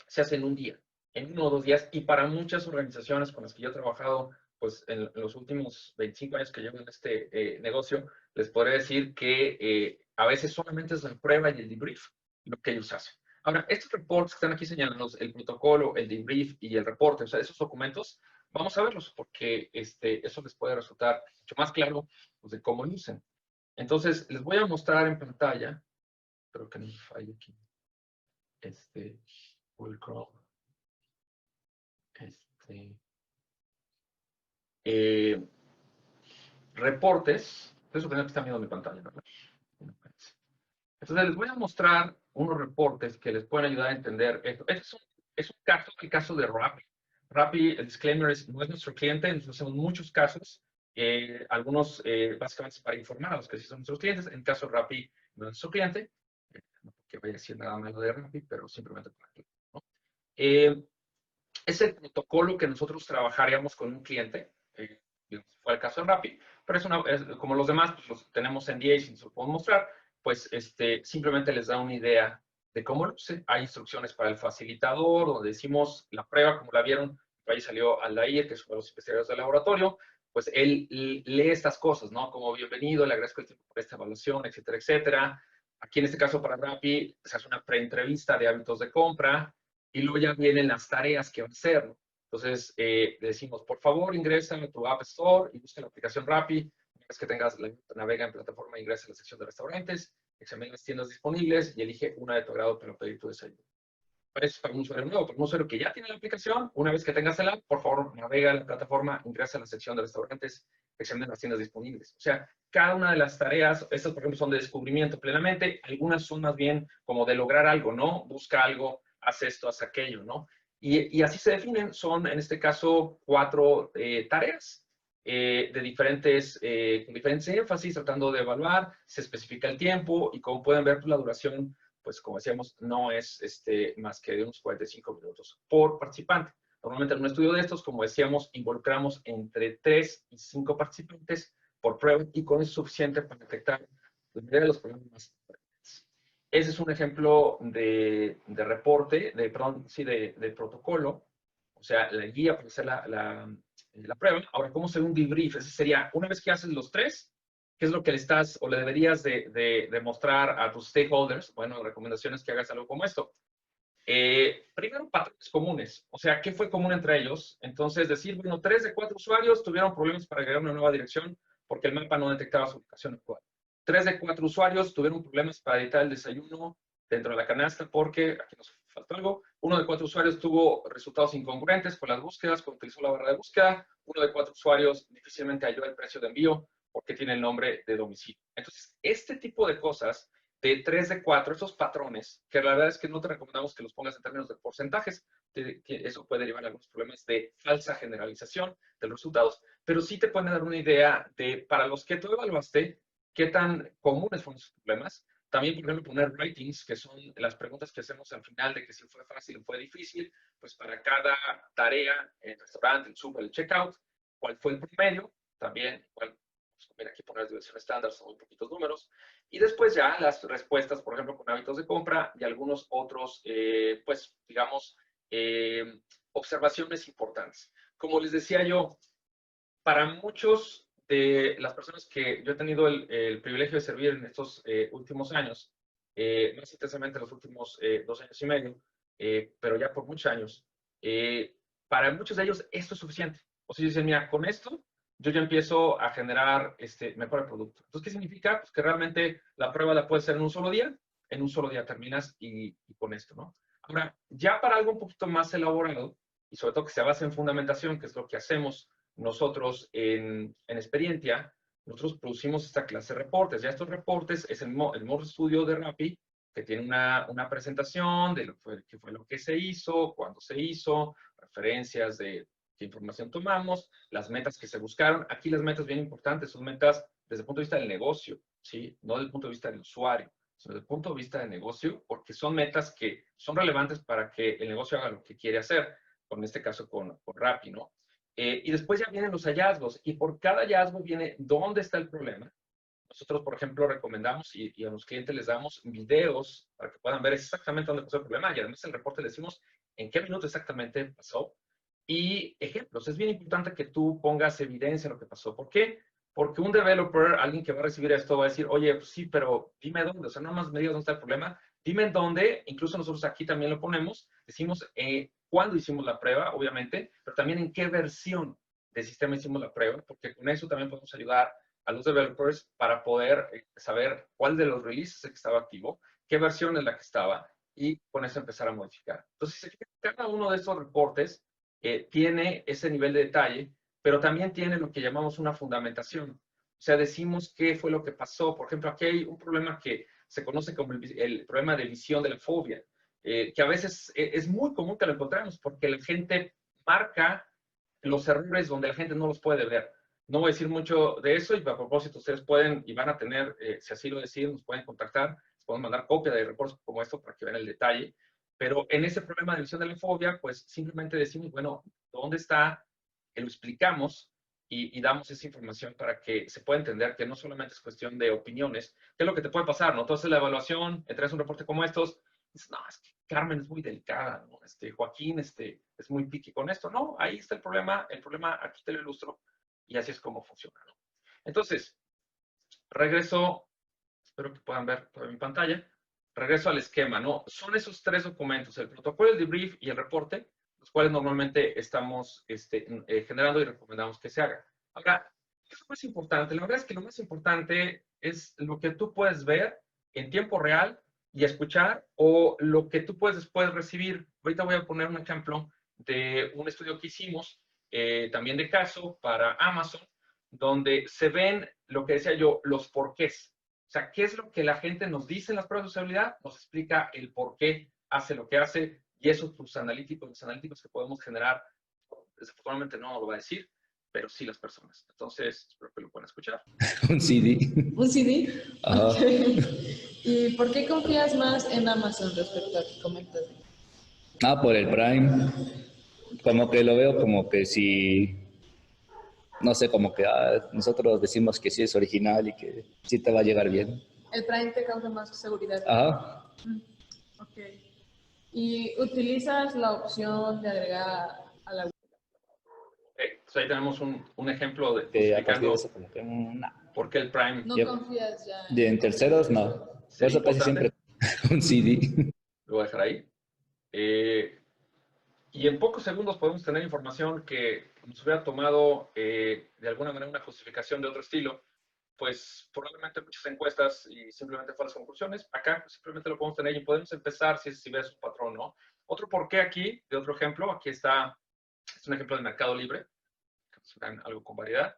se hace en un día, en 1 o 2 días, y para muchas organizaciones con las que yo he trabajado, pues en los últimos 25 años que llevo en este negocio, les podré decir que a veces solamente es la prueba y el debrief lo que ellos hacen. Ahora, estos reportes que están aquí señalados, el protocolo, el debrief y el reporte, o sea, esos documentos, vamos a verlos porque eso les puede resultar mucho más claro, pues, de cómo lucen. Entonces, les voy a mostrar en pantalla, espero que no me falle aquí, Google Chrome, reportes. Eso que están viendo mi pantalla, ¿verdad? Entonces, les voy a mostrar unos reportes que les pueden ayudar a entender esto. Es un caso, el caso de Rappi. Rappi, el disclaimer es, no es nuestro cliente, nosotros hacemos muchos casos, algunos básicamente para informar a los que sí son nuestros clientes. En el caso de Rappi, no es nuestro cliente, no porque vaya a decir nada malo de Rappi, pero simplemente para que, ¿no? Es el protocolo que nosotros trabajaríamos con un cliente, fue el caso de Rappi, pero como los demás, pues los tenemos en 10 y se lo podemos mostrar, pues simplemente les da una idea de cómo luce. Hay instrucciones para el facilitador, donde decimos la prueba, como la vieron, ahí salió Aldair, que es uno de los investigadores del laboratorio, pues él lee estas cosas, ¿no? Como bienvenido, le agradezco el tiempo por esta evaluación, etcétera, etcétera. Aquí en este caso para Rappi se hace una preentrevista de hábitos de compra y luego ya vienen las tareas que va a hacer, ¿no? Entonces, le decimos, por favor, ingresa a tu App Store y busca la aplicación Rappi. Una vez que tengas, navega en plataforma, ingresa a la sección de restaurantes, examina las tiendas disponibles y elige una de tu agrado para pedir tu desayuno. Es para un usuario nuevo, para un usuario que ya tiene la aplicación. Una vez que tengas el app, por favor, navega a la plataforma, ingresa a la sección de restaurantes, examina las tiendas disponibles. O sea, cada una de las tareas, estas por ejemplo son de descubrimiento plenamente, algunas son más bien como de lograr algo, ¿no? Busca algo, haz esto, haz aquello, ¿no? Y así se definen, son en este caso 4 tareas de diferentes, con diferentes énfasis, tratando de evaluar, se especifica el tiempo y como pueden ver, pues, la duración, pues como decíamos, no es más que de unos 45 minutos por participante. Normalmente en un estudio de estos, como decíamos, involucramos entre 3 y 5 participantes por prueba y con eso es suficiente para detectar la mayoría de los problemas más frecuentes. Ese es un ejemplo de reporte, de protocolo, o sea, la guía para hacer la prueba. Ahora, ¿cómo se ve un debrief? Ese sería, una vez que haces los 3, ¿qué es lo que le estás o le deberías de mostrar a tus stakeholders? Bueno, recomendaciones que hagas algo como esto. Primero, patrones comunes. O sea, ¿qué fue común entre ellos? Entonces, decir, bueno, 3 de 4 usuarios tuvieron problemas para agregar una nueva dirección porque el mapa no detectaba su ubicación actual. 3 de 4 usuarios tuvieron problemas para editar el desayuno dentro de la canasta porque, aquí nos faltó algo, 1 de 4 usuarios tuvo resultados incongruentes con las búsquedas cuando utilizó la barra de búsqueda, 1 de 4 usuarios difícilmente halló el precio de envío porque tiene el nombre de domicilio. Entonces, este tipo de cosas, de 3 de 4, esos patrones, que la verdad es que no te recomendamos que los pongas en términos de porcentajes, eso puede derivar a algunos problemas de falsa generalización de los resultados, pero sí te pueden dar una idea de, para los que tú evaluaste, qué tan comunes fueron esos problemas. También, por ejemplo, poner ratings, que son las preguntas que hacemos al final de que si fue fácil o fue difícil, pues para cada tarea, el restaurante, el sub, el checkout, cuál fue el promedio, también, igual, pues, conviene aquí poner diversión estándar, son muy poquitos números, y después ya las respuestas, por ejemplo, con hábitos de compra y algunos otros, pues, digamos, observaciones importantes. Como les decía yo, para muchos de las personas que yo he tenido el privilegio de servir en estos últimos años, más intensamente en los últimos 2 años y medio, pero ya por muchos años, para muchos de ellos esto es suficiente. O sea, dicen, mira, con esto yo ya empiezo a generar mejor producto. Entonces, ¿qué significa? Pues que realmente la prueba la puedes hacer en un solo día terminas y con esto, ¿no? Ahora, ya para algo un poquito más elaborado, y sobre todo que se base en fundamentación, que es lo que hacemos nosotros en Experientia, nosotros producimos esta clase de reportes. Ya estos reportes es el modo estudio de Rappi, que tiene una presentación de qué fue lo que se hizo, cuándo se hizo, referencias de qué información tomamos, las metas que se buscaron. Aquí las metas bien importantes son metas desde el punto de vista del negocio, ¿sí? No desde el punto de vista del usuario, sino desde el punto de vista del negocio, porque son metas que son relevantes para que el negocio haga lo que quiere hacer, en este caso con Rappi, ¿no? Y después ya vienen los hallazgos, y por cada hallazgo viene dónde está el problema. Nosotros, por ejemplo, recomendamos y a los clientes les damos videos para que puedan ver exactamente dónde pasó el problema, y además en el reporte les decimos en qué minuto exactamente pasó, y ejemplos. Es bien importante que tú pongas evidencia de lo que pasó. ¿Por qué? Porque un developer, alguien que va a recibir esto, va a decir, oye, pues sí, pero dime dónde, o sea, no más me digas dónde está el problema, dime en dónde, incluso nosotros aquí también lo ponemos, decimos cuándo hicimos la prueba, obviamente, pero también en qué versión del sistema hicimos la prueba, porque con eso también podemos ayudar a los developers para poder saber cuál de los releases es el que estaba activo, qué versión es la que estaba, y con eso empezar a modificar. Entonces, cada uno de estos reportes tiene ese nivel de detalle, pero también tiene lo que llamamos una fundamentación. O sea, decimos qué fue lo que pasó. Por ejemplo, aquí hay un problema que se conoce como el problema de visión de la fobia, que a veces es muy común que lo encontramos porque la gente marca los errores donde la gente no los puede ver. No voy a decir mucho de eso, y a propósito, ustedes pueden y van a tener, si así lo deciden, nos pueden contactar, nos pueden mandar copia de reportes como esto para que vean el detalle. Pero en ese problema de visión de la fobia, pues simplemente decimos, bueno, ¿dónde está? Lo explicamos y damos esa información para que se pueda entender que no solamente es cuestión de opiniones, que es lo que te puede pasar, ¿no? Entonces la evaluación, entregas un reporte como estos dices, no, es que Carmen es muy delicada, ¿no? Joaquín es muy picky con esto. No, ahí está el problema aquí te lo ilustro, y así es como funciona, ¿no? Entonces, regreso, espero que puedan ver toda mi pantalla, regreso al esquema, ¿no? Son esos 3 documentos, el protocolo, el debrief y el reporte, los cuales normalmente estamos generando y recomendamos que se haga. Ahora, ¿qué es lo más importante? La verdad es que lo más importante es lo que tú puedes ver en tiempo real y escuchar, o lo que tú puedes después recibir. Ahorita voy a poner un ejemplo de un estudio que hicimos, también de caso para Amazon, donde se ven, lo que decía yo, los porqués. O sea, ¿qué es lo que la gente nos dice en las pruebas de usabilidad? Nos explica el por qué hace lo que hace, y esos los analíticos que podemos generar, desafortunadamente no lo va a decir, pero sí las personas. Entonces, espero que lo puedan escuchar. Un CD. ¿Un CD? Ajá. Ok. ¿Y por qué confías más en Amazon respecto a que comentas? Por el Prime. Como que lo veo como que si, no sé, como que nosotros decimos que sí es original y que sí te va a llegar bien. El Prime te causa más seguridad. Ajá. Ok. ¿Y utilizas la opción de agregar a la web? Entonces ahí tenemos un ejemplo de A partir de justificando eso, como que por qué el Prime No Yep. confías ya en terceros, no. Por sería eso casi siempre importante. un CD. Lo voy a dejar ahí. Y en pocos segundos podemos tener información que nos hubiera tomado de alguna manera una justificación de otro estilo, pues probablemente muchas encuestas y simplemente falsas conclusiones. Acá pues, simplemente lo podemos tener y podemos empezar si ves un patrón, ¿no? Otro porqué aquí, de otro ejemplo, aquí está, es un ejemplo de Mercado Libre, algo con variedad.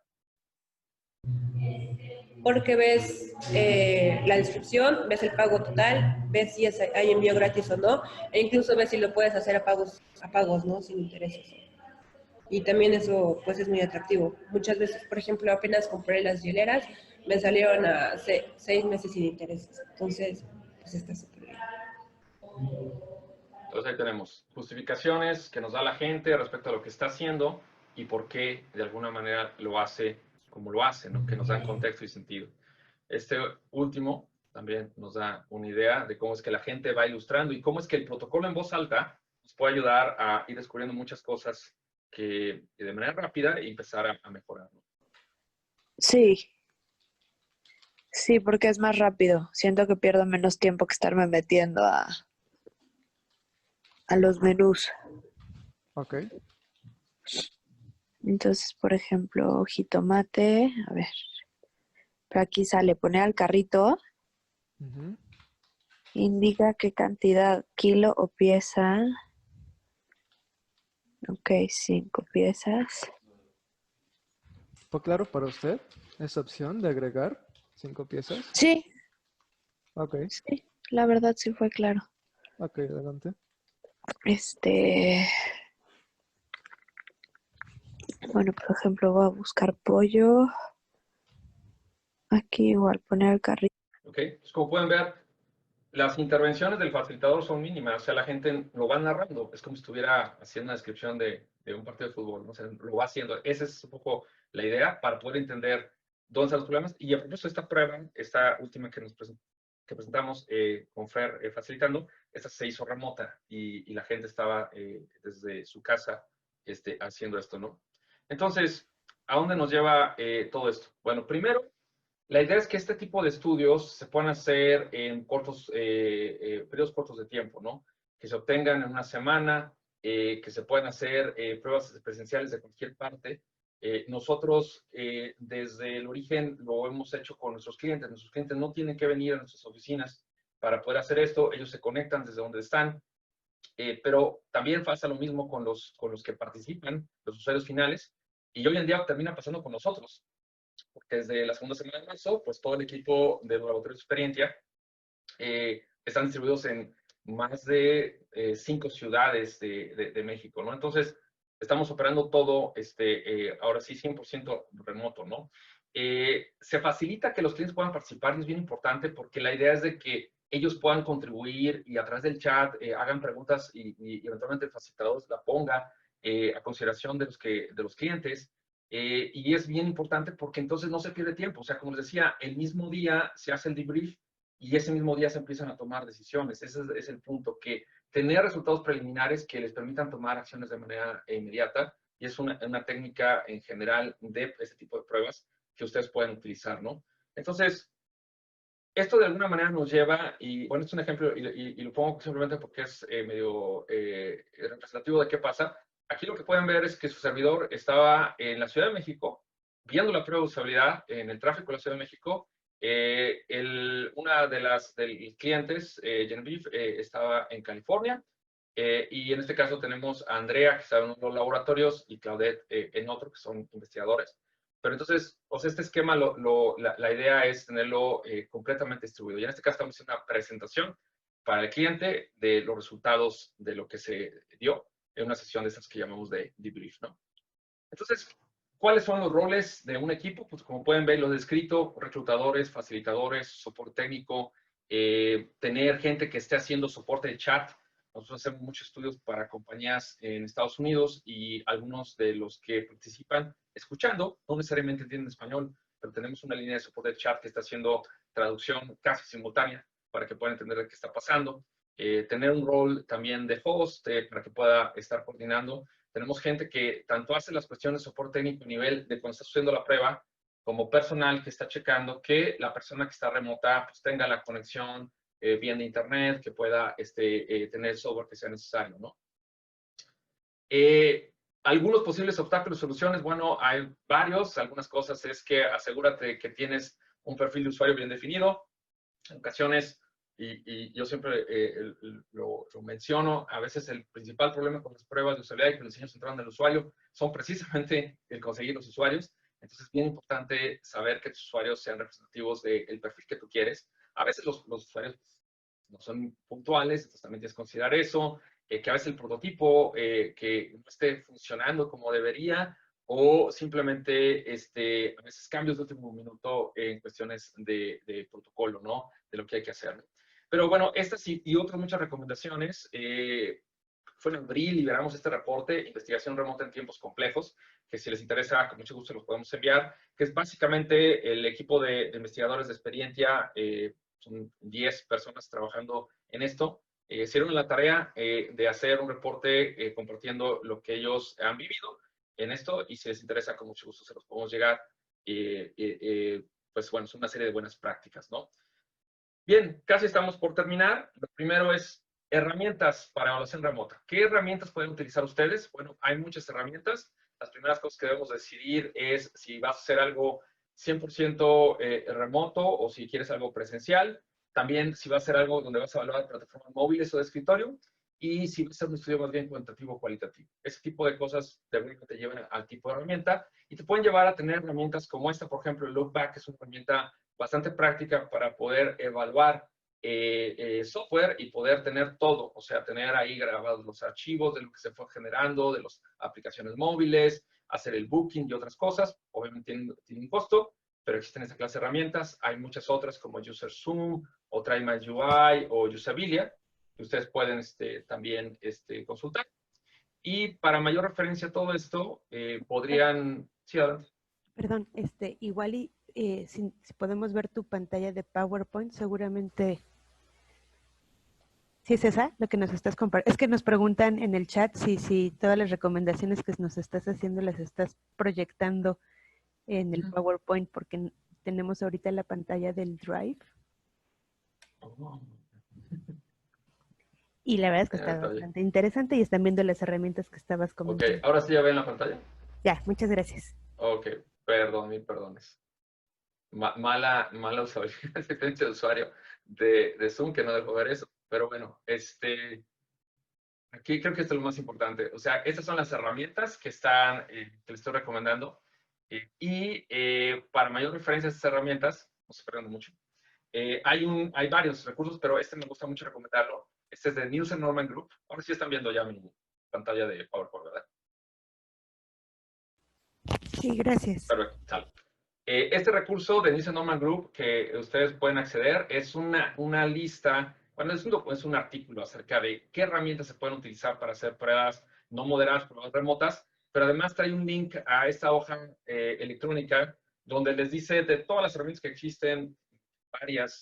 Porque ves la descripción, ves el pago total, ves si hay envío gratis o no, e incluso ves si lo puedes hacer a pagos, ¿no? Sin intereses. Y también eso, pues, es muy atractivo. Muchas veces, por ejemplo, apenas compré las hieleras, me salieron a 6 meses sin intereses. Entonces, pues está súper bien. Entonces ahí tenemos justificaciones que nos da la gente respecto a lo que está haciendo y por qué de alguna manera lo hace como lo hace, ¿no? Que nos dan contexto y sentido. Este último también nos da una idea de cómo es que la gente va ilustrando y cómo es que el protocolo en voz alta nos puede ayudar a ir descubriendo muchas cosas que de manera rápida y empezar a mejorar, ¿no? Sí, sí, porque es más rápido. Siento que pierdo menos tiempo que estarme metiendo a los menús. Ok. Entonces, por ejemplo, jitomate, a ver, pero aquí sale poner al carrito, indica qué cantidad, kilo o pieza. Ok, 5 piezas. ¿Fue claro para usted esa opción de agregar 5 piezas? Sí, Ok, sí, la verdad sí fue claro. ok, adelante. Bueno, por ejemplo, voy a buscar pollo. Aquí igual poner el carrito. ¿Ok? Pues como pueden ver, las intervenciones del facilitador son mínimas, o sea, la gente lo va narrando, es como si estuviera haciendo una descripción de un partido de fútbol, ¿no? O sea, lo va haciendo. Esa es un poco la idea para poder entender dónde están los problemas. Y a propósito de esta prueba, esta última que presentamos con Fer facilitando, esta se hizo remota y la gente estaba desde su casa haciendo esto, ¿no? Entonces, ¿a dónde nos lleva todo esto? Bueno, primero, la idea es que este tipo de estudios se puedan hacer en periodos cortos de tiempo, ¿no? Que se obtengan en una semana, que se puedan hacer pruebas presenciales de cualquier parte. Nosotros, desde el origen, lo hemos hecho con nuestros clientes. Nuestros clientes no tienen que venir a nuestras oficinas para poder hacer esto. Ellos se conectan desde donde están. Pero también pasa lo mismo con los que participan, los usuarios finales. Y hoy en día termina pasando con nosotros, porque desde la segunda semana de marzo, pues todo el equipo de Laboratorio de Experiencia están distribuidos en más de 5 ciudades de México, ¿no? Entonces, estamos operando todo, ahora sí, 100% remoto, ¿no? Se facilita que los clientes puedan participar y es bien importante porque la idea es de que ellos puedan contribuir y a través del chat hagan preguntas y eventualmente el facilitador la ponga a consideración de los clientes. Y es bien importante porque entonces no se pierde tiempo. O sea, como les decía, el mismo día se hace el debrief y ese mismo día se empiezan a tomar decisiones. Ese es el punto, que tener resultados preliminares que les permitan tomar acciones de manera inmediata, y es una técnica en general de este tipo de pruebas que ustedes pueden utilizar, ¿no? Entonces, esto de alguna manera nos lleva, y bueno, es un ejemplo, y lo pongo simplemente porque es medio representativo de qué pasa. Aquí lo que pueden ver es que su servidor estaba en la Ciudad de México, viendo la prueba de usabilidad en el tráfico de la Ciudad de México. Una de las clientes, Genevieve, estaba en California, y en este caso tenemos a Andrea, que está en uno de los laboratorios, y Claudette en otro, que son investigadores. Pero entonces, o sea, este esquema, la idea es tenerlo completamente distribuido. Y en este caso estamos haciendo una presentación para el cliente de los resultados de lo que se dio en una sesión de estas que llamamos de debrief, ¿no? Entonces, ¿cuáles son los roles de un equipo? Pues como pueden ver, lo descrito: reclutadores, facilitadores, soporte técnico, tener gente que esté haciendo soporte de chat. Nosotros hacemos muchos estudios para compañías en Estados Unidos, y algunos de los que participan escuchando no necesariamente entienden español, pero tenemos una línea de soporte de chat que está haciendo traducción casi simultánea para que puedan entender qué está pasando. Tener un rol también de host para que pueda estar coordinando. Tenemos gente que tanto hace las cuestiones de soporte técnico a nivel de cuando está sucediendo la prueba, como personal que está checando que la persona que está remota pues tenga la conexión bien de internet, que pueda tener el software que sea necesario, ¿no? Algunos posibles obstáculos, soluciones, bueno, hay varios. Algunas cosas es que asegúrate que tienes un perfil de usuario bien definido. En ocasiones, y yo siempre lo menciono, a veces el principal problema con las pruebas de usabilidad y con el diseño centrado en el usuario son precisamente el conseguir los usuarios. Entonces es bien importante saber que tus usuarios sean representativos del perfil que tú quieres. A veces los usuarios no son puntuales, entonces también tienes que considerar eso, que a veces el prototipo que no esté funcionando como debería, o simplemente a veces cambios de último minuto en cuestiones de protocolo, ¿no? De lo que hay que hacer. Pero bueno, estas y otras muchas recomendaciones. Fue en abril, liberamos este reporte, Investigación Remota en Tiempos Complejos, que si les interesa, con mucho gusto los podemos enviar, que es básicamente el equipo de investigadores de experiencia. Son 10 personas trabajando en esto. Hicieron la tarea de hacer un reporte compartiendo lo que ellos han vivido en esto, y si les interesa, con mucho gusto se los podemos llegar. Pues bueno, es una serie de buenas prácticas, ¿no? Bien, casi estamos por terminar. Lo primero es herramientas para evaluación remota. ¿Qué herramientas pueden utilizar ustedes? Bueno, hay muchas herramientas. Las primeras cosas que debemos decidir es si vas a hacer algo 100% remoto o si quieres algo presencial. También si va a ser algo donde vas a evaluar plataformas móviles o de escritorio, y si va a ser un estudio más bien cuantitativo o cualitativo. Ese tipo de cosas de verdad que te llevan al tipo de herramienta, y te pueden llevar a tener herramientas como esta, por ejemplo, el Lookback, que es una herramienta bastante práctica para poder evaluar software y poder tener todo, o sea, tener ahí grabados los archivos de lo que se fue generando, de las aplicaciones móviles, hacer el booking y otras cosas. Obviamente tiene un costo, pero existen esta clase de herramientas. Hay muchas otras como UserZoom o TryMyUI o Usabilia, que ustedes pueden también consultar. Y para mayor referencia a todo esto, podrían... Sí, adelante. Perdón, igual y si podemos ver tu pantalla de PowerPoint, seguramente... ¿Sí es esa lo que nos estás compartiendo? Es que nos preguntan en el chat si todas las recomendaciones que nos estás haciendo las estás proyectando en el PowerPoint, porque tenemos ahorita la pantalla del Drive. Y la verdad es que está bastante interesante, y están viendo las herramientas que estabas comentando. Ok, ¿ahora sí ya ven la pantalla? Ya, muchas gracias. Ok, perdón, mil perdones. Mala usabilidad, experiencia de usuario de Zoom, que no dejó ver eso. Pero bueno, aquí creo que esto es lo más importante. O sea, estas son las herramientas que que les estoy recomendando. Para mayor referencia a estas herramientas, no se pierdan mucho, hay varios recursos, pero me gusta mucho recomendarlo. Este es de Nielsen Norman Group. Ahora sí están viendo ya mi pantalla de PowerPoint, ¿verdad? Sí, gracias. Perfecto, sale. Este recurso de Nielsen Norman Group que ustedes pueden acceder es una lista, bueno, es un artículo acerca de qué herramientas se pueden utilizar para hacer pruebas no moderadas, pruebas remotas, pero además trae un link a esta hoja electrónica donde les dice de todas las herramientas que existen, varias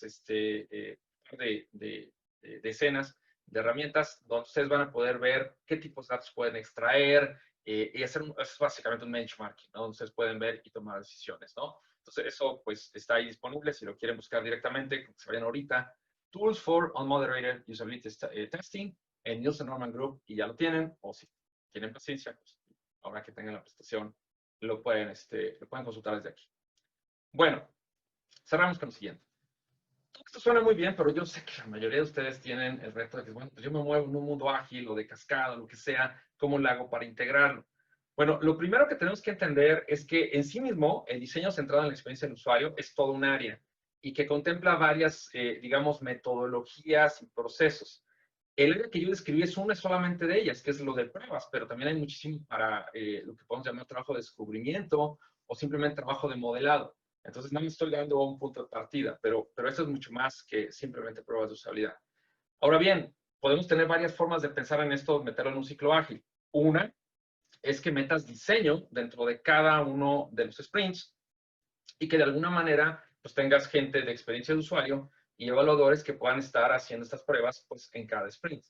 decenas de herramientas donde ustedes van a poder ver qué tipos de datos pueden extraer y hacer es básicamente un benchmarking, ¿no? Donde ustedes pueden ver y tomar decisiones, ¿no? Entonces, eso pues está ahí disponible. Si lo quieren buscar directamente, se vayan ahorita. Tools for Unmoderated Usability Testing en Nielsen Norman Group y ya lo tienen. O si tienen paciencia, pues ahora que tengan la prestación, lo pueden consultar desde aquí. Bueno, cerramos con lo siguiente. Todo esto suena muy bien, pero yo sé que la mayoría de ustedes tienen el reto de que, bueno, pues yo me muevo en un mundo ágil o de cascada, lo que sea, ¿cómo lo hago para integrarlo? Bueno, lo primero que tenemos que entender es que en sí mismo el diseño centrado en la experiencia del usuario es todo un área y que contempla varias, digamos, metodologías y procesos. El área que yo describí es una solamente de ellas, que es lo de pruebas, pero también hay muchísimo para lo que podemos llamar trabajo de descubrimiento o simplemente trabajo de modelado. Entonces, no me estoy dando un punto de partida, pero esto es mucho más que simplemente pruebas de usabilidad. Ahora bien, podemos tener varias formas de pensar en esto, meterlo en un ciclo ágil. Una es que metas diseño dentro de cada uno de los sprints y que de alguna manera pues tengas gente de experiencia de usuario y evaluadores que puedan estar haciendo estas pruebas pues en cada sprint.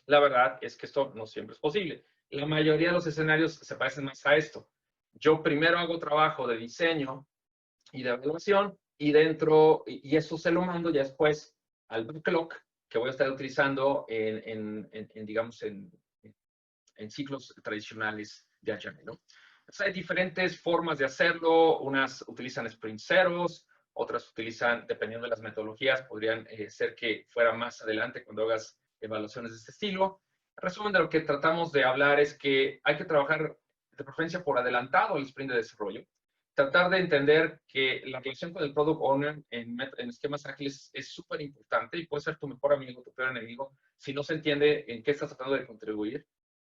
La verdad es que esto no siempre es posible. La mayoría de los escenarios se parecen más a esto. Yo primero hago trabajo de diseño y de evaluación y eso se lo mando ya después al backlog que voy a estar utilizando digamos, en ciclos tradicionales de Agile, ¿no? Entonces, hay diferentes formas de hacerlo. Unas utilizan sprint ceros, otras utilizan, dependiendo de las metodologías, podrían ser que fuera más adelante cuando hagas evaluaciones de este estilo. En resumen, de lo que tratamos de hablar es que hay que trabajar de preferencia por adelantado el sprint de desarrollo. Tratar de entender que la relación con el Product Owner en esquemas ágiles es súper importante y puede ser tu mejor amigo, tu peor enemigo, si no se entiende en qué estás tratando de contribuir.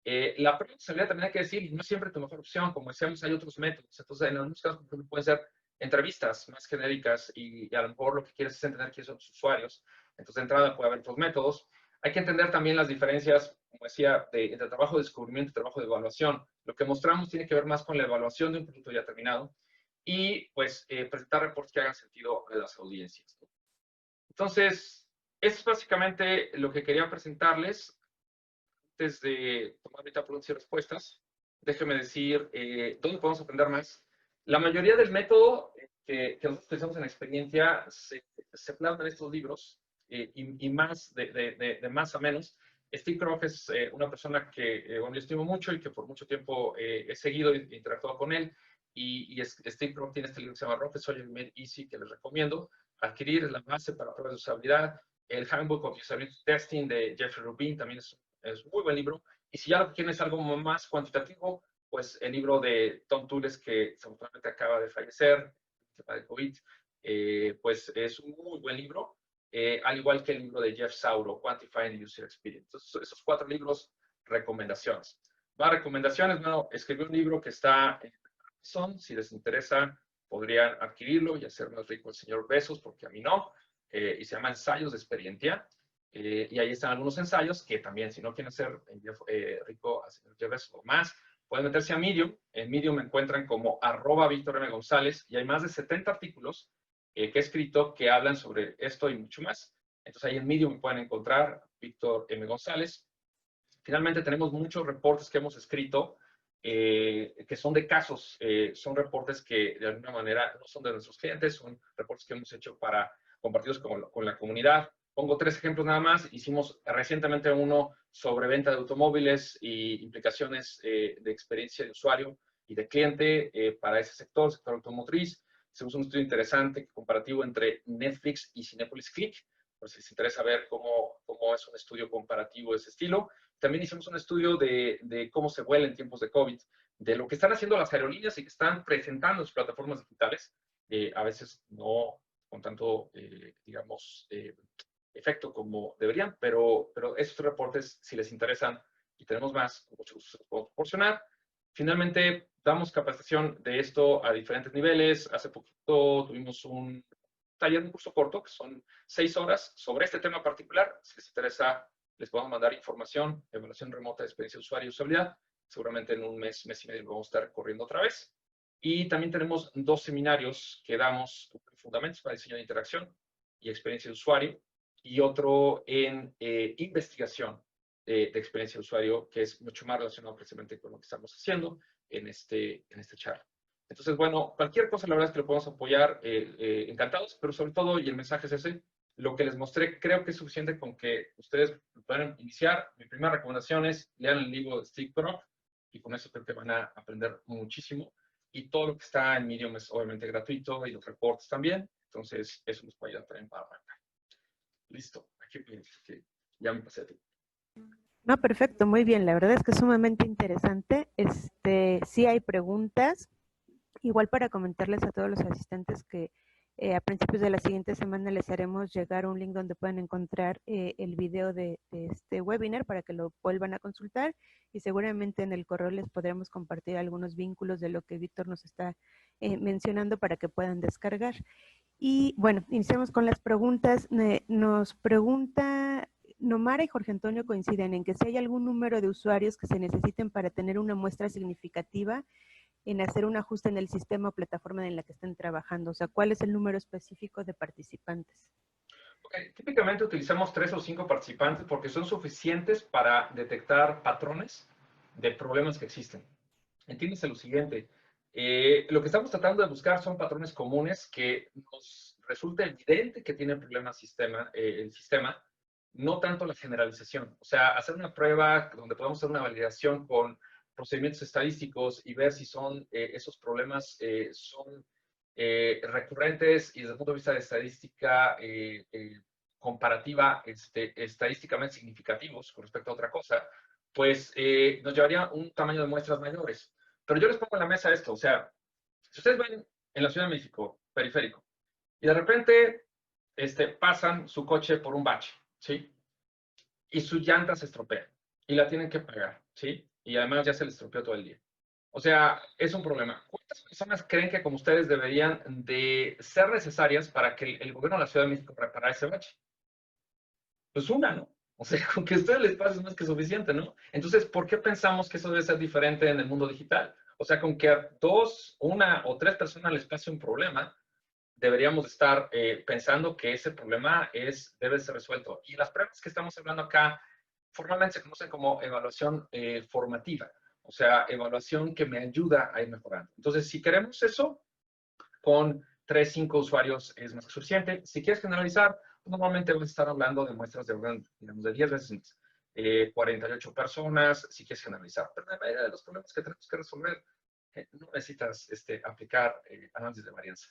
La responsabilidad también hay que decir, no es siempre tu mejor opción, como decíamos, hay otros métodos. Entonces, en algunos casos, por ejemplo, pueden ser entrevistas más genéricas y a lo mejor lo que quieres es entender quiénes son tus usuarios. Entonces, de entrada puede haber otros métodos. Hay que entender también las diferencias, como decía, entre trabajo de descubrimiento y trabajo de evaluación. Lo que mostramos tiene que ver más con la evaluación de un producto ya terminado y, pues, presentar reportes que hagan sentido a las audiencias. Entonces, eso es básicamente lo que quería presentarles. Antes de tomar ahorita preguntas y respuestas, déjeme decir dónde podemos aprender más. La mayoría del método que nosotros utilizamos en experiencia se plasma en estos libros y más de más a menos. Steve Kroc es una persona que bueno, yo estimo mucho y que por mucho tiempo he seguido e interactuado con él. Steve Kroc tiene este libro que se llama Rocket Soldier Made Easy, que les recomiendo adquirir. Es la base para pruebas de usabilidad. El Handbook of Usability Testing de Jeffrey Rubin también es muy buen libro. Y si ya lo que quieren es algo más cuantitativo, pues el libro de Tom Tulles, que desafortunadamente acaba de fallecer, tema de COVID, pues es un muy buen libro, al igual que el libro de Jeff Sauro, Quantifying the User Experience. Entonces, esos 4 libros, recomendaciones. Más recomendaciones, bueno, escribí un libro que está en Amazon. Si les interesa, podrían adquirirlo y hacer más rico el señor Bezos, porque a mí no. Y se llama Ensayos de Experiencia. Y ahí están algunos ensayos que también, si no quieren hacer rico al señor Bezos o más, pueden meterse a Medium. En Medium me encuentran como @VictorMGonzález y hay más de 70 artículos que he escrito que hablan sobre esto y mucho más. Entonces ahí en Medium me pueden encontrar Víctor M. González. Finalmente tenemos muchos reportes que hemos escrito que son de casos, son reportes que de alguna manera no son de nuestros clientes, son reportes que hemos hecho para compartidos con la comunidad. Pongo 3 ejemplos nada más. Hicimos recientemente uno sobre venta de automóviles y implicaciones de experiencia de usuario y de cliente para ese sector automotriz. Hicimos un estudio interesante comparativo entre Netflix y Cinépolis Click, por si les interesa ver cómo es un estudio comparativo de ese estilo. También hicimos un estudio de cómo se vuela en tiempos de COVID, de lo que están haciendo las aerolíneas y que están presentando sus plataformas digitales, a veces no con tanto, digamos, efecto como deberían, pero esos reportes, si les interesan y tenemos más, con mucho gusto se los podemos proporcionar. Finalmente, damos capacitación de esto a diferentes niveles. Hace poquito tuvimos un taller, un curso corto, que son 6 horas sobre este tema particular. Si les interesa, les podemos mandar información, evaluación remota de experiencia de usuario y usabilidad. Seguramente en un mes y medio lo vamos a estar corriendo otra vez. Y también tenemos 2 seminarios que damos, fundamentos para diseño de interacción, y experiencia de usuario, y otro en investigación de experiencia de usuario, que es mucho más relacionado precisamente con lo que estamos haciendo en este charla. Entonces, bueno, cualquier cosa, la verdad es que lo podemos apoyar, encantados, pero sobre todo, y el mensaje es ese, lo que les mostré, creo que es suficiente con que ustedes puedan iniciar. Mi primera recomendación es lean el libro de Steve Brock, y con eso creo que van a aprender muchísimo. Y todo lo que está en Medium es obviamente gratuito, y los reportes también. Entonces, eso nos puede ayudar también para arrancar. Listo. Aquí piensas que ya me pasé a ti. No, perfecto, muy bien. La verdad es que es sumamente interesante. Sí hay preguntas. Igual para comentarles a todos los asistentes que a principios de la siguiente semana les haremos llegar un link donde pueden encontrar el video de este webinar para que lo vuelvan a consultar, y seguramente en el correo les podremos compartir algunos vínculos de lo que Víctor nos está mencionando para que puedan descargar. Y bueno, iniciamos con las preguntas. Nos pregunta, Nomara y Jorge Antonio coinciden en que si hay algún número de usuarios que se necesiten para tener una muestra significativa en hacer un ajuste en el sistema o plataforma en la que estén trabajando. O sea, ¿cuál es el número específico de participantes? Okay. Típicamente utilizamos 3 o 5 participantes porque son suficientes para detectar patrones de problemas que existen. Entiéndase lo siguiente. Lo que estamos tratando de buscar son patrones comunes que nos resulte evidente que tiene problemas el sistema, no tanto la generalización. O sea, hacer una prueba donde podamos hacer una validación con procedimientos estadísticos y ver si son esos problemas son recurrentes y desde el punto de vista de estadística comparativa, estadísticamente significativos con respecto a otra cosa, pues nos llevaría un tamaño de muestras mayores. Pero yo les pongo en la mesa esto, o sea, si ustedes ven en la Ciudad de México, periférico, y de repente pasan su coche por un bache, ¿sí? Y su llanta se estropea y la tienen que pagar, ¿sí? Y además ya se les estropeó todo el día. O sea, es un problema. ¿Cuántas personas creen que como ustedes deberían de ser necesarias para que el gobierno de la Ciudad de México reparara ese bache? Pues una, ¿no? O sea, con que a ustedes les pase es más que suficiente, ¿no? Entonces, ¿por qué pensamos que eso debe ser diferente en el mundo digital? O sea, con que a 2, 1 o 3 personas les pase un problema, deberíamos estar pensando que ese problema debe ser resuelto. Y las pruebas que estamos hablando acá formalmente se conocen como evaluación formativa, o sea, evaluación que me ayuda a ir mejorando. Entonces, si queremos eso, con 3, 5 usuarios es más que suficiente. Si quieres generalizar, normalmente vas a estar hablando de muestras de orden, digamos, de 10 veces más. 48 personas, si quieres generalizar. Pero la mayoría de los problemas que tenemos que resolver, no necesitas aplicar análisis de varianza.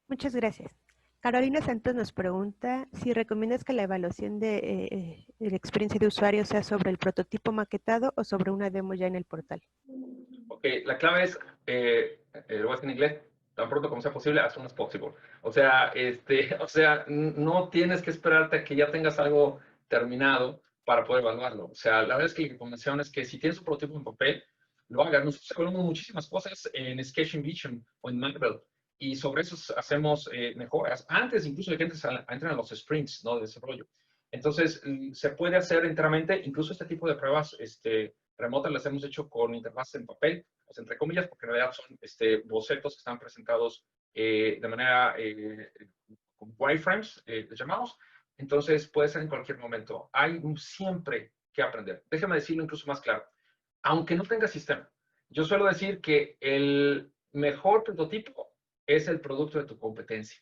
Muchas gracias. Carolina Santos nos pregunta si recomiendas que la evaluación de la experiencia de usuario sea sobre el prototipo maquetado o sobre una demo ya en el portal. Ok, la clave es, lo voy a decir en inglés, tan pronto como sea posible, as soon as possible. O sea, no tienes que esperarte a que ya tengas algo terminado para poder evaluarlo. O sea, la verdad es que la recomendación es que si tienes un prototipo en papel, lo hagas. Nosotros evaluamos muchísimas cosas en Sketch and Vision o en Marvel, y sobre eso hacemos mejoras antes incluso de que entren a los sprints, ¿no?, de desarrollo. Entonces, se puede hacer enteramente, incluso este tipo de pruebas remotas las hemos hecho con interfaces en papel, o sea, entre comillas, porque en realidad son bocetos que están presentados de manera con wireframes, les llamamos. Entonces, puede ser en cualquier momento. Hay siempre que aprender. Déjame decirlo incluso más claro. Aunque no tenga sistema, yo suelo decir que el mejor prototipo es el producto de tu competencia.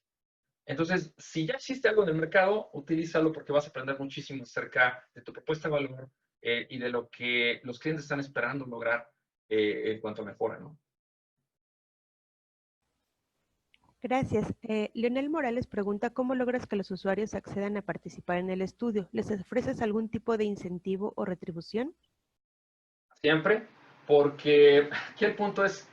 Entonces, si ya existe algo en el mercado, utilízalo porque vas a aprender muchísimo acerca de tu propuesta de valor y de lo que los clientes están esperando lograr en cuanto a mejora, ¿no? Gracias. Leonel Morales pregunta, ¿cómo logras que los usuarios accedan a participar en el estudio? ¿Les ofreces algún tipo de incentivo o retribución? Siempre, porque aquí el punto es,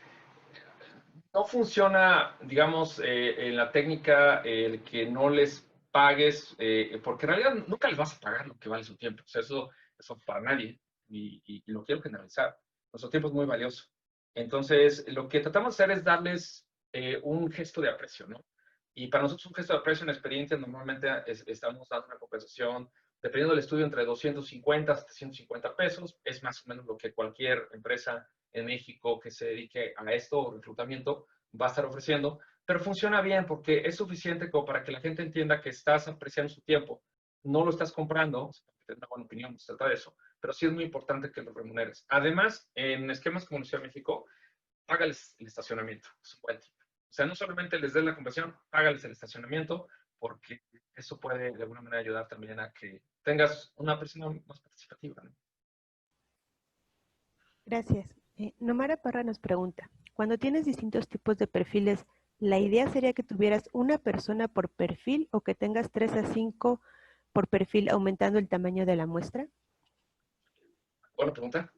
no funciona, digamos, en la técnica el que no les pagues, porque en realidad nunca les vas a pagar lo que vale su tiempo. O sea, eso para nadie, y lo quiero generalizar. Nuestro tiempo es muy valioso. Entonces, lo que tratamos de hacer es darles un gesto de aprecio, ¿no? Y para nosotros un gesto de aprecio en experiencia normalmente estamos dando una compensación, dependiendo del estudio, entre 250 a 750 pesos. Es más o menos lo que cualquier empresa en México que se dedique a esto o reclutamiento va a estar ofreciendo. pero funciona bien porque es suficiente como para que la gente entienda que estás apreciando su tiempo. No lo estás comprando, tener una buena opinión, no se trata de eso, pero sí es muy importante que lo remuneres. Además, en esquemas como la Ciudad de México, págales el estacionamiento, es un buen tip. O sea, no solamente les des la conversión, págales el estacionamiento, porque eso puede de alguna manera ayudar también a que tengas una persona más participativa, ¿no? Gracias. Nomara Parra nos pregunta, cuando tienes distintos tipos de perfiles, ¿la idea sería que tuvieras una persona por perfil o que tengas 3 a 5 por perfil aumentando el tamaño de la muestra? Buena pregunta,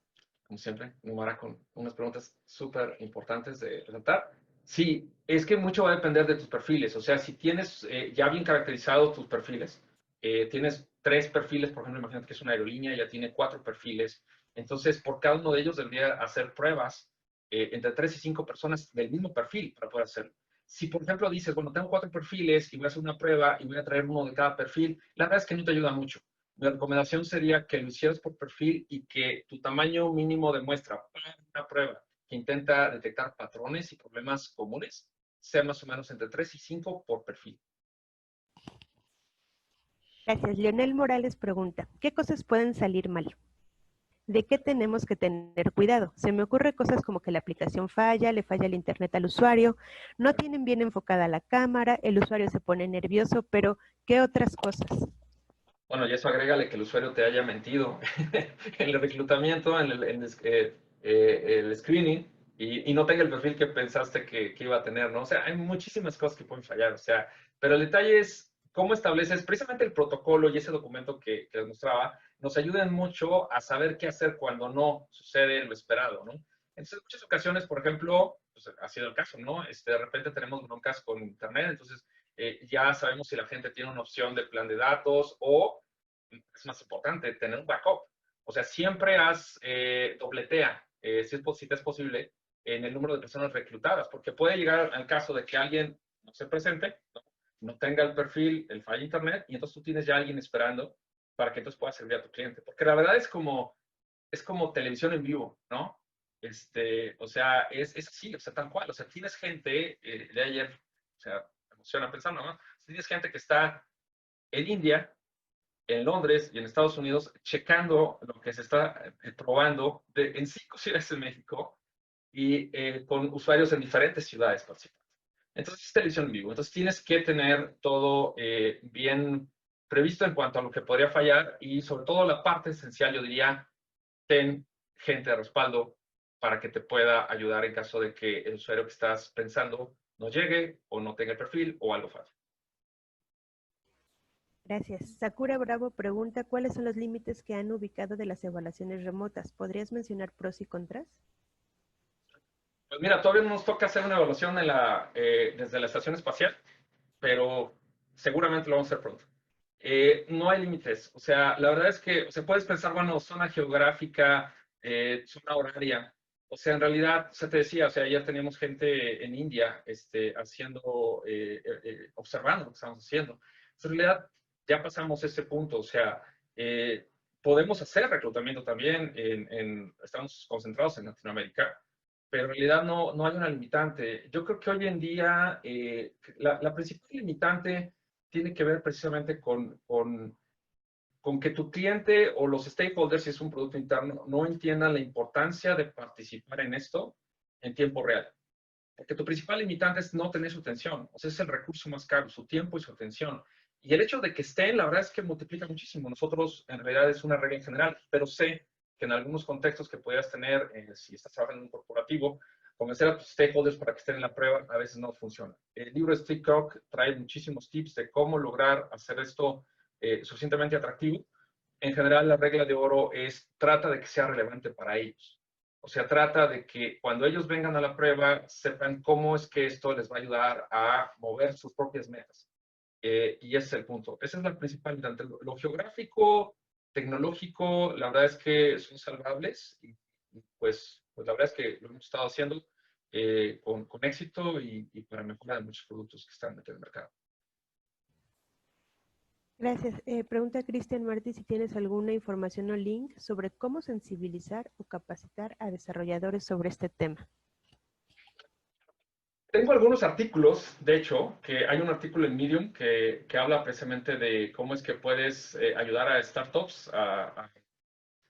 como siempre, Nomara con unas preguntas súper importantes de presentar. Sí, es que mucho va a depender de tus perfiles. O sea, si tienes ya bien caracterizados tus perfiles, tienes 3 perfiles, por ejemplo, imagínate que es una aerolínea, ya tiene 4 perfiles. Entonces, por cada uno de ellos debería hacer pruebas entre 3 y 5 personas del mismo perfil para poder hacerlo. Si, por ejemplo, dices, bueno, tengo 4 perfiles y voy a hacer una prueba y voy a traer uno de cada perfil, la verdad es que no te ayuda mucho. Mi recomendación sería que lo hicieras por perfil y que tu tamaño mínimo de muestra para una prueba que intenta detectar patrones y problemas comunes sea más o menos entre 3 y 5 por perfil. Gracias. Leonel Morales pregunta, ¿qué cosas pueden salir mal? ¿De qué tenemos que tener cuidado? Se me ocurre cosas como que la aplicación falla, le falla el internet al usuario, no tienen bien enfocada la cámara, el usuario se pone nervioso, pero ¿qué otras cosas? Bueno, y eso agrégale que el usuario te haya mentido en el reclutamiento, en el screening, y no tenga el perfil que pensaste que iba a tener, ¿no? O sea, hay muchísimas cosas que pueden fallar, o sea, pero el detalle es cómo estableces precisamente el protocolo y ese documento que les mostraba, nos ayudan mucho a saber qué hacer cuando no sucede lo esperado, ¿no? Entonces, en muchas ocasiones, por ejemplo, pues, ha sido el caso, ¿no? De repente tenemos broncas con internet, entonces ya sabemos si la gente tiene una opción de plan de datos o, es más importante, tener un backup. O sea, siempre dobletea, si te es posible, en el número de personas reclutadas, porque puede llegar al caso de que alguien no se presente, no tenga el perfil, el falla internet, y entonces tú tienes ya a alguien esperando para que entonces pueda servir a tu cliente. Porque la verdad es como televisión en vivo, ¿no? O sea, es así, o sea, tal cual. O sea, tienes gente de ayer, o sea, me emociona pensando, ¿no? Tienes gente que está en India, en Londres y en Estados Unidos checando lo que se está probando en 5 ciudades de México y con usuarios en diferentes ciudades participantes. Entonces, es televisión en vivo. Entonces, tienes que tener todo bien previsto en cuanto a lo que podría fallar y sobre todo la parte esencial, yo diría, ten gente de respaldo para que te pueda ayudar en caso de que el usuario que estás pensando no llegue o no tenga el perfil o algo falle. Gracias. Sakura Bravo pregunta, ¿cuáles son los límites que han ubicado de las evaluaciones remotas? ¿Podrías mencionar pros y contras? Pues mira, todavía no nos toca hacer una evaluación desde la estación espacial, pero seguramente lo vamos a hacer pronto. No hay límites. O sea, la verdad es que puedes pensar, bueno, zona geográfica, zona horaria. O sea, en realidad, se te decía, o sea, ayer teníamos gente en India observando lo que estamos haciendo. En realidad, ya pasamos ese punto. O sea, podemos hacer reclutamiento también, estamos concentrados en Latinoamérica, pero en realidad no hay una limitante. Yo creo que hoy en día la principal limitante tiene que ver precisamente con que tu cliente o los stakeholders, si es un producto interno, no entiendan la importancia de participar en esto en tiempo real. Porque tu principal limitante es no tener su atención. O sea, es el recurso más caro, su tiempo y su atención. Y el hecho de que estén, la verdad es que multiplica muchísimo. Nosotros, en realidad, es una regla en general, pero sé que en algunos contextos que podrías tener, si estás trabajando en un corporativo, convencer a tus stakeholders para que estén en la prueba a veces no funciona. El libro de Steve Cook trae muchísimos tips de cómo lograr hacer esto suficientemente atractivo. En general, la regla de oro es trata de que sea relevante para ellos. O sea, trata de que cuando ellos vengan a la prueba sepan cómo es que esto les va a ayudar a mover sus propias metas. Y ese es el punto. Esa es la principal. Lo geográfico, tecnológico, la verdad es que son salvables y pues la verdad es que lo hemos estado haciendo con éxito y para mejorar muchos productos que están en el mercado. Gracias. Pregunta Cristian Martí si tienes alguna información o link sobre cómo sensibilizar o capacitar a desarrolladores sobre este tema. Tengo algunos artículos, de hecho, que hay un artículo en Medium que habla precisamente de cómo es que puedes ayudar a startups a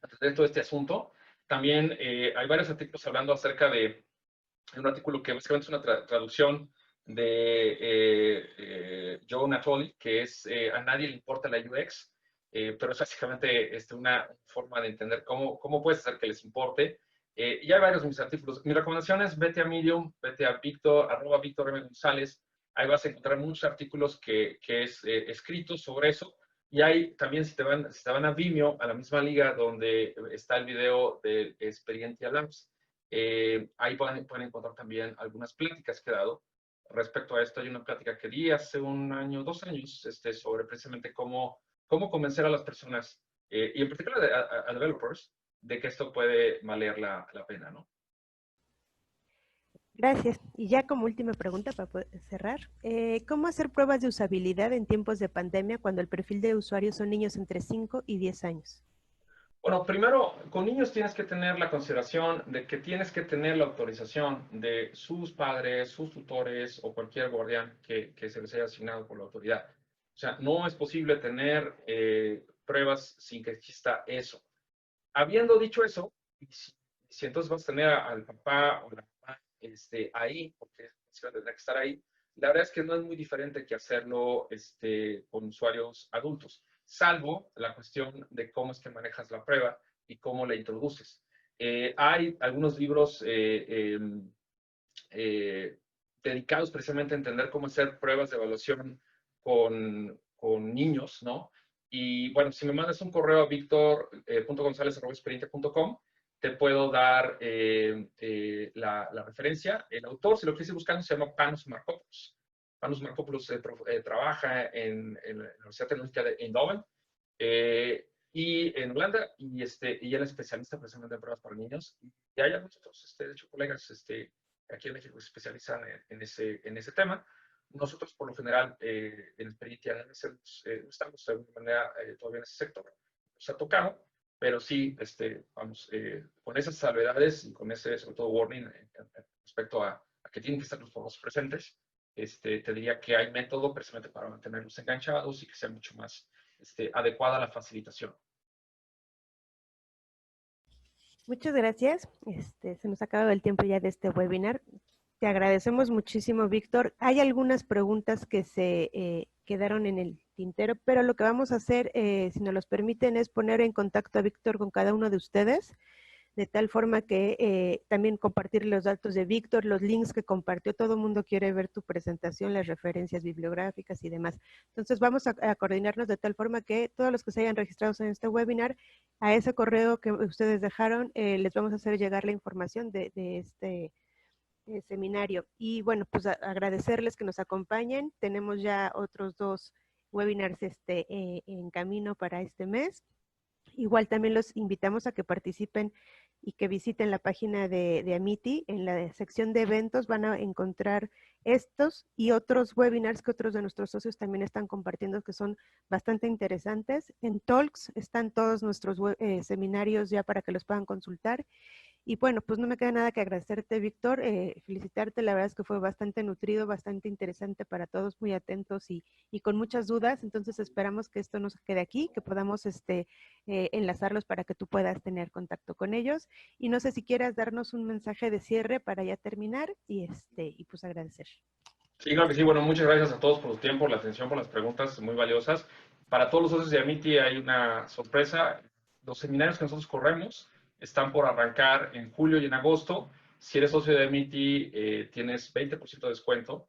atender todo este asunto. También hay varios artículos hablando acerca de un artículo que básicamente es una traducción de Joe Natoli, que es A nadie le importa la UX, pero es básicamente una forma de entender cómo puedes hacer que les importe. Y hay varios de mis artículos. Mi recomendación es vete a Medium, vete a Víctor, @Víctor M. González. Ahí vas a encontrar muchos artículos que es escritos sobre eso. Y hay también, si te van a Vimeo, a la misma liga donde está el video de Experientia Labs, ahí pueden encontrar también algunas pláticas que he dado. Respecto a esto, hay una plática que di hace 1 año, 2 años, sobre precisamente cómo convencer a las personas, y en particular a developers, de que esto puede valer la pena, ¿no? Gracias. Y ya como última pregunta para poder cerrar, ¿cómo hacer pruebas de usabilidad en tiempos de pandemia cuando el perfil de usuarios son niños entre 5 y 10 años? Bueno, primero, con niños tienes que tener la consideración de que tienes que tener la autorización de sus padres, sus tutores o cualquier guardián que se les haya asignado por la autoridad. O sea, no es posible tener pruebas sin que exista eso. Habiendo dicho eso, si entonces vas a tener al papá o la mamá ahí, porque tendrá que estar ahí, la verdad es que no es muy diferente que hacerlo con usuarios adultos, salvo la cuestión de cómo es que manejas la prueba y cómo la introduces. Hay algunos libros dedicados precisamente a entender cómo hacer pruebas de evaluación con niños, ¿no? Y bueno, si me mandas un correo a victor.gonzalez@experientia.com, te puedo dar la referencia. El autor, si lo quieres ir buscando, se llama Panos Markopoulos. Panos Markopoulos trabaja en la Universidad Tecnológica de Eindhoven y en Holanda, y él es especialista precisamente en pruebas para niños. Y hay algunos otros, de hecho, colegas aquí en México que se especializan en ese tema. Nosotros, por lo general, en Experientia no estamos de alguna manera todavía en ese sector. Nos ha tocado, pero sí, vamos, con esas salvedades y con ese, sobre todo, warning respecto a que tienen que estar los famosos presentes, te diría que hay método precisamente para mantenerlos enganchados y que sea mucho más adecuada la facilitación. Muchas gracias. Se nos ha acabado el tiempo ya de este webinar. Te agradecemos muchísimo, Víctor. Hay algunas preguntas que se quedaron en el tintero, pero lo que vamos a hacer, si nos los permiten, es poner en contacto a Víctor con cada uno de ustedes, de tal forma que también compartir los datos de Víctor, los links que compartió. Todo el mundo quiere ver tu presentación, las referencias bibliográficas y demás. Entonces vamos a coordinarnos de tal forma que todos los que se hayan registrado en este webinar, a ese correo que ustedes dejaron, les vamos a hacer llegar la información de este seminario. Y bueno, pues agradecerles que nos acompañen. Tenemos ya otros 2 webinars en camino para este mes. Igual también los invitamos a que participen y que visiten la página de Amity. En la sección de eventos van a encontrar estos y otros webinars que otros de nuestros socios también están compartiendo, que son bastante interesantes. En Talks están todos nuestros seminarios ya para que los puedan consultar. Y bueno, pues no me queda nada que agradecerte, Víctor, felicitarte. La verdad es que fue bastante nutrido, bastante interesante para todos, muy atentos y con muchas dudas. Entonces esperamos que esto no se quede aquí, que podamos enlazarlos para que tú puedas tener contacto con ellos. Y no sé si quieras darnos un mensaje de cierre para ya terminar y pues agradecer. Sí, claro que sí. Bueno, muchas gracias a todos por su tiempo, la atención, por las preguntas muy valiosas. Para todos los socios de Amity hay una sorpresa. Los seminarios que nosotros corremos están por arrancar en julio y en agosto. Si eres socio de Amity, tienes 20% de descuento.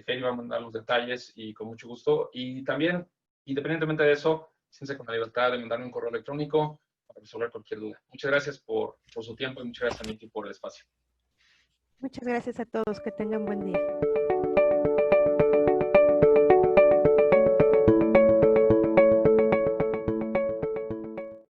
Feli va a mandar los detalles y con mucho gusto. Y también, independientemente de eso, siéntense con la libertad de mandarme un correo electrónico para resolver cualquier duda. Muchas gracias por su tiempo y muchas gracias a Amity por el espacio. Muchas gracias a todos. Que tengan buen día.